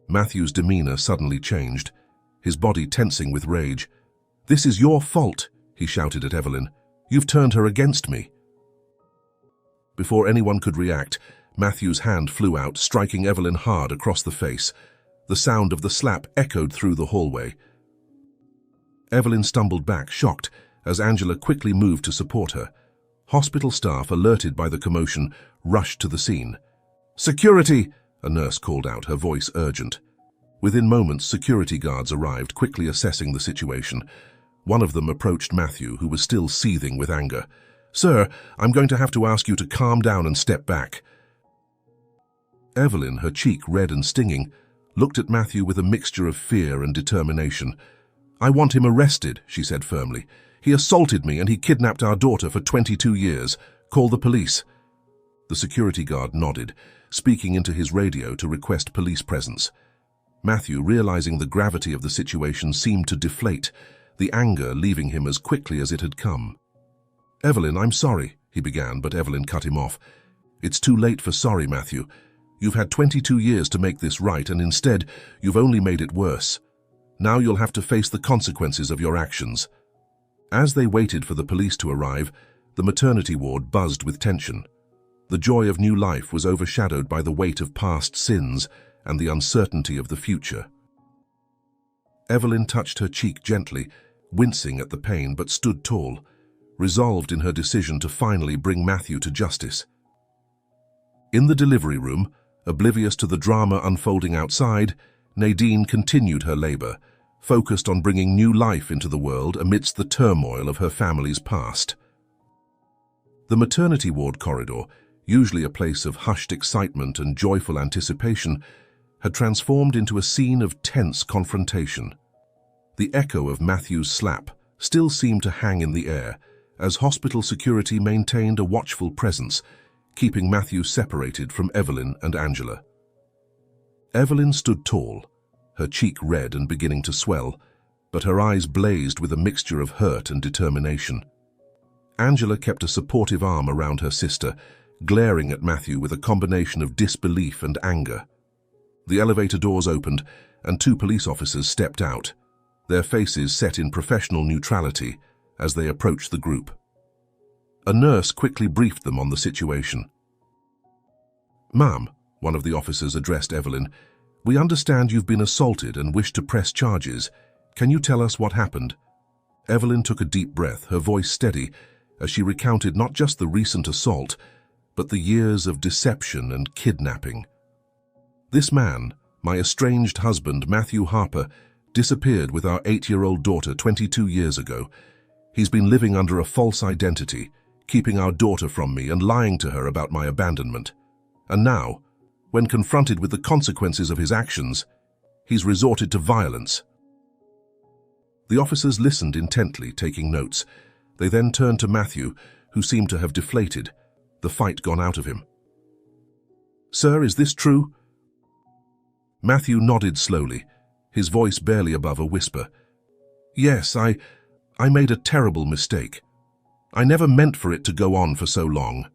Matthew's demeanor suddenly changed, his body tensing with rage. "This is your fault," he shouted at Evelyn. "You've turned her against me." Before anyone could react, Matthew's hand flew out, striking Evelyn hard across the face. The sound of the slap echoed through the hallway. Evelyn stumbled back, shocked, as Angela quickly moved to support her. Hospital staff, alerted by the commotion, rushed to the scene. "Security!" a nurse called out, her voice urgent. Within moments, security guards arrived, quickly assessing the situation. One of them approached Matthew, who was still seething with anger. "Sir, I'm going to have to ask you to calm down and step back." Evelyn, her cheek red and stinging, looked at Matthew with a mixture of fear and determination. "I want him arrested," she said firmly. "He assaulted me and he kidnapped our daughter for 22 years. Call the police." The security guard nodded, speaking into his radio to request police presence. Matthew, realizing the gravity of the situation, seemed to deflate, the anger leaving him as quickly as it had come. "Evelyn, I'm sorry," he began, but Evelyn cut him off. "It's too late for sorry, Matthew. You've had 22 years to make this right, and instead, you've only made it worse. Now you'll have to face the consequences of your actions." As they waited for the police to arrive, the maternity ward buzzed with tension. The joy of new life was overshadowed by the weight of past sins and the uncertainty of the future. Evelyn touched her cheek gently, wincing at the pain, but stood tall, resolved in her decision to finally bring Matthew to justice. In the delivery room, oblivious to the drama unfolding outside, Nadine continued her labor, focused on bringing new life into the world amidst the turmoil of her family's past. The maternity ward corridor, usually a place of hushed excitement and joyful anticipation, had transformed into a scene of tense confrontation. The echo of Matthew's slap still seemed to hang in the air, as hospital security maintained a watchful presence, keeping Matthew separated from Evelyn and Angela. Evelyn stood tall, her cheek red and beginning to swell, but her eyes blazed with a mixture of hurt and determination. Angela kept a supportive arm around her sister, glaring at Matthew with a combination of disbelief and anger. The elevator doors opened, and 2 police officers stepped out, their faces set in professional neutrality as they approached the group. A nurse quickly briefed them on the situation. "Ma'am," one of the officers addressed Evelyn, "we understand you've been assaulted and wish to press charges. Can you tell us what happened?" Evelyn took a deep breath, her voice steady, as she recounted not just the recent assault, but the years of deception and kidnapping. "This man, my estranged husband, Matthew Harper, disappeared with our 8-year-old daughter 22 years ago. He's been living under a false identity, keeping our daughter from me and lying to her about my abandonment. And now, when confronted with the consequences of his actions, he's resorted to violence." The officers listened intently, taking notes. They then turned to Matthew, who seemed to have deflated, the fight gone out of him. "Sir, is this true?" Matthew nodded slowly, his voice barely above a whisper. "Yes, I made a terrible mistake. I never meant for it to go on for so long."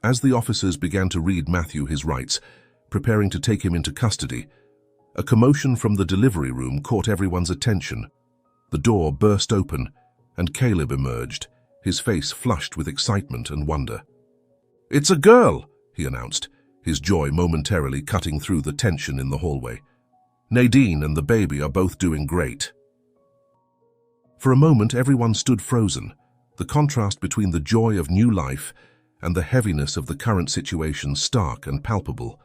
As the officers began to read Matthew his rights, preparing to take him into custody, a commotion from the delivery room caught everyone's attention. The door burst open, and Caleb emerged, his face flushed with excitement and wonder. "It's a girl," he announced, his joy momentarily cutting through the tension in the hallway. "Nadine and the baby are both doing great." For a moment, everyone stood frozen, the contrast between the joy of new life and the heaviness of the current situation stark and palpable.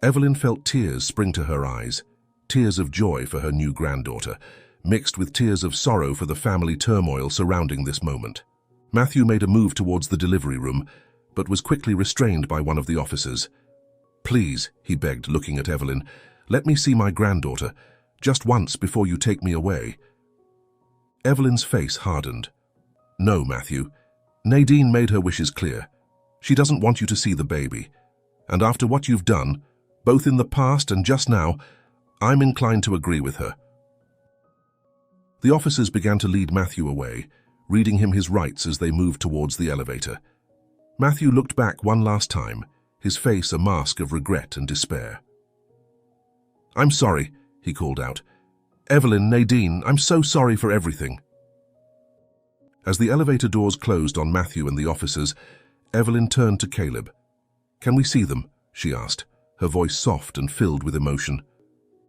Evelyn felt tears spring to her eyes, tears of joy for her new granddaughter, mixed with tears of sorrow for the family turmoil surrounding this moment. Matthew made a move towards the delivery room, but was quickly restrained by one of the officers. "Please," he begged, looking at Evelyn, "let me see my granddaughter, just once before you take me away." Evelyn's face hardened. "No, Matthew. Nadine made her wishes clear. She doesn't want you to see the baby. And after what you've done, both in the past and just now, I'm inclined to agree with her." The officers began to lead Matthew away, reading him his rights as they moved towards the elevator. Matthew looked back one last time, his face a mask of regret and despair. I'm sorry, he called out. Evelyn, Nadine, I'm so sorry for everything. As the elevator doors closed on Matthew and the officers, Evelyn turned to Caleb. Can we see them? She asked, her voice soft and filled with emotion.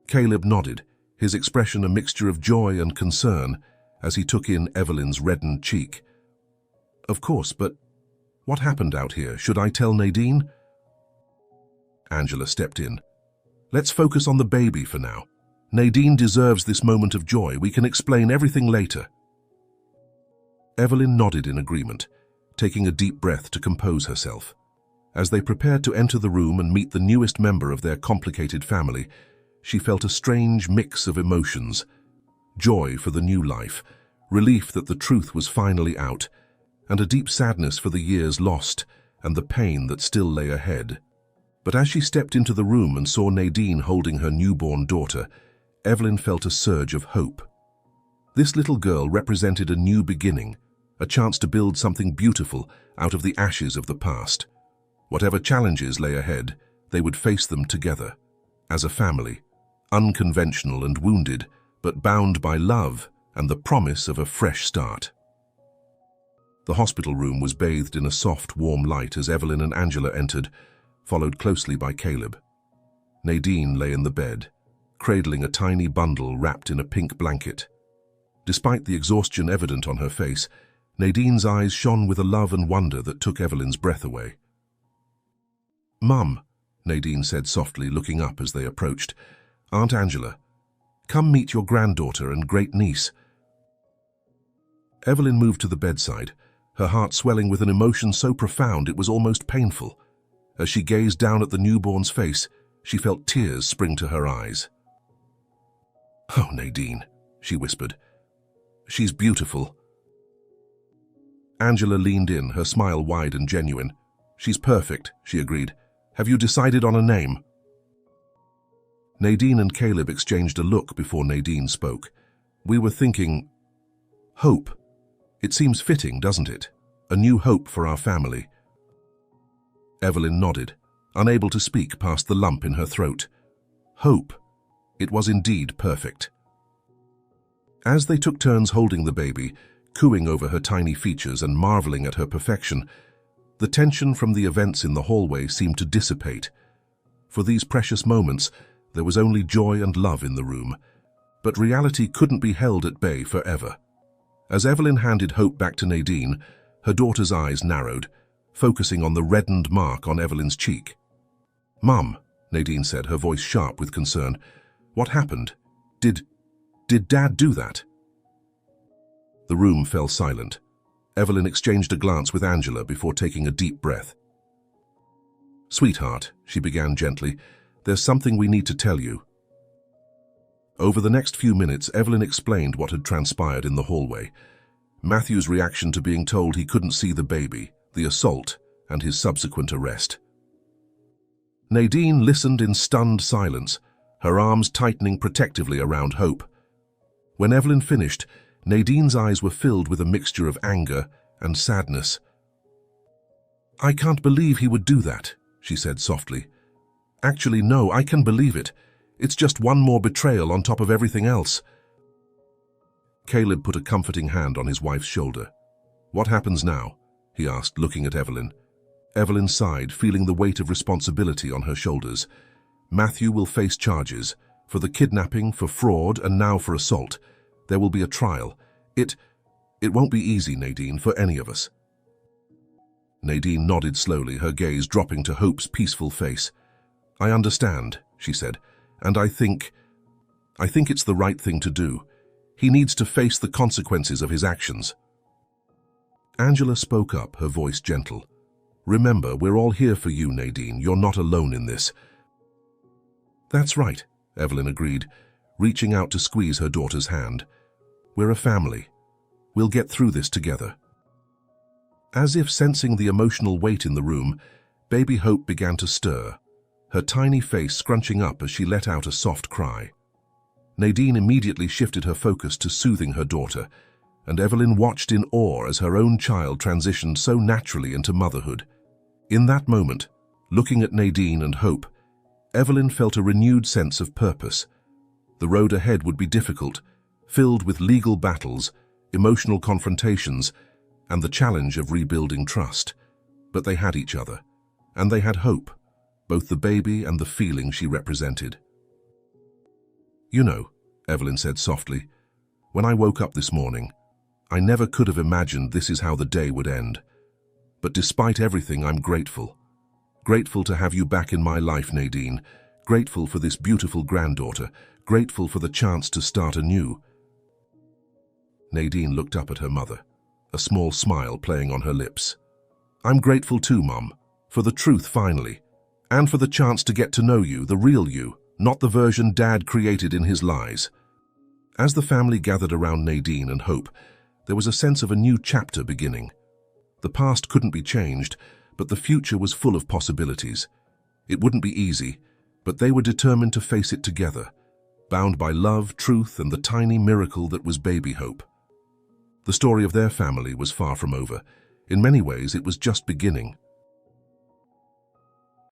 Caleb nodded, his expression a mixture of joy and concern as he took in Evelyn's reddened cheek. Of course, but what happened out here? Should I tell Nadine? Angela stepped in. Let's focus on the baby for now. Nadine deserves this moment of joy. We can explain everything later. Evelyn nodded in agreement, taking a deep breath to compose herself. As they prepared to enter the room and meet the newest member of their complicated family, she felt a strange mix of emotions. Joy for the new life, relief that the truth was finally out, and a deep sadness for the years lost and the pain that still lay ahead. But as she stepped into the room and saw Nadine holding her newborn daughter, Evelyn felt a surge of hope. This little girl represented a new beginning, a chance to build something beautiful out of the ashes of the past. Whatever challenges lay ahead, they would face them together, as a family, unconventional and wounded, but bound by love and the promise of a fresh start. The hospital room was bathed in a soft, warm light as Evelyn and Angela entered, followed closely by Caleb. Nadine lay in the bed, cradling a tiny bundle wrapped in a pink blanket. Despite the exhaustion evident on her face, Nadine's eyes shone with a love and wonder that took Evelyn's breath away. "Mum," Nadine said softly, looking up as they approached. "Aunt Angela, come meet your granddaughter and great-niece." Evelyn moved to the bedside, her heart swelling with an emotion so profound it was almost painful. As she gazed down at the newborn's face, she felt tears spring to her eyes. "Oh, Nadine," she whispered. "She's beautiful." Angela leaned in, her smile wide and genuine. "She's perfect," she agreed. "Have you decided on a name?" Nadine and Caleb exchanged a look before Nadine spoke. "We were thinking, Hope. It seems fitting, doesn't it? A new hope for our family." Evelyn nodded, unable to speak past the lump in her throat. Hope. It was indeed perfect. As they took turns holding the baby, cooing over her tiny features and marveling at her perfection, the tension from the events in the hallway seemed to dissipate. For these precious moments, there was only joy and love in the room, but reality couldn't be held at bay forever. As Evelyn handed Hope back to Nadine, her daughter's eyes narrowed, focusing on the reddened mark on Evelyn's cheek. "Mum," Nadine said, her voice sharp with concern, "what happened? Did Dad do that?" The room fell silent. Evelyn exchanged a glance with Angela before taking a deep breath. "Sweetheart," she began gently, "there's something we need to tell you." Over the next few minutes, Evelyn explained what had transpired in the hallway. Matthew's reaction to being told he couldn't see the baby, the assault, and his subsequent arrest. Nadine listened in stunned silence, her arms tightening protectively around Hope. When Evelyn finished, Nadine's eyes were filled with a mixture of anger and sadness. "I can't believe he would do that," she said softly. "Actually, no, I can believe it. It's just one more betrayal on top of everything else." Caleb put a comforting hand on his wife's shoulder. "What happens now?" he asked, looking at Evelyn. Evelyn sighed, feeling the weight of responsibility on her shoulders. "Matthew will face charges for the kidnapping, for fraud, and now for assault. There will be a trial. It won't be easy, Nadine, for any of us." Nadine nodded slowly, her gaze dropping to Hope's peaceful face. "I understand," she said, "and I think it's the right thing to do. He needs to face the consequences of his actions." Angela spoke up, her voice gentle. "Remember, we're all here for you, Nadine. You're not alone in this." "That's right," Evelyn agreed, reaching out to squeeze her daughter's hand. "We're a family. We'll get through this together." As if sensing the emotional weight in the room, baby Hope began to stir, her tiny face scrunching up as she let out a soft cry. Nadine immediately shifted her focus to soothing her daughter, and Evelyn watched in awe as her own child transitioned so naturally into motherhood. In that moment, looking at Nadine and Hope, Evelyn felt a renewed sense of purpose. The road ahead would be difficult, filled with legal battles, emotional confrontations, and the challenge of rebuilding trust. But they had each other, and they had hope, both the baby and the feeling she represented. "You know," Evelyn said softly, "when I woke up this morning, I never could have imagined this is how the day would end. But despite everything, I'm grateful. Grateful to have you back in my life, Nadine. Grateful for this beautiful granddaughter. Grateful for the chance to start anew." Nadine looked up at her mother, a small smile playing on her lips. "I'm grateful too, Mum, for the truth finally, and for the chance to get to know you, the real you, not the version Dad created in his lies." As the family gathered around Nadine and Hope, there was a sense of a new chapter beginning. The past couldn't be changed, but the future was full of possibilities. It wouldn't be easy, but they were determined to face it together, bound by love, truth, and the tiny miracle that was baby Hope. The story of their family was far from over. In many ways, it was just beginning.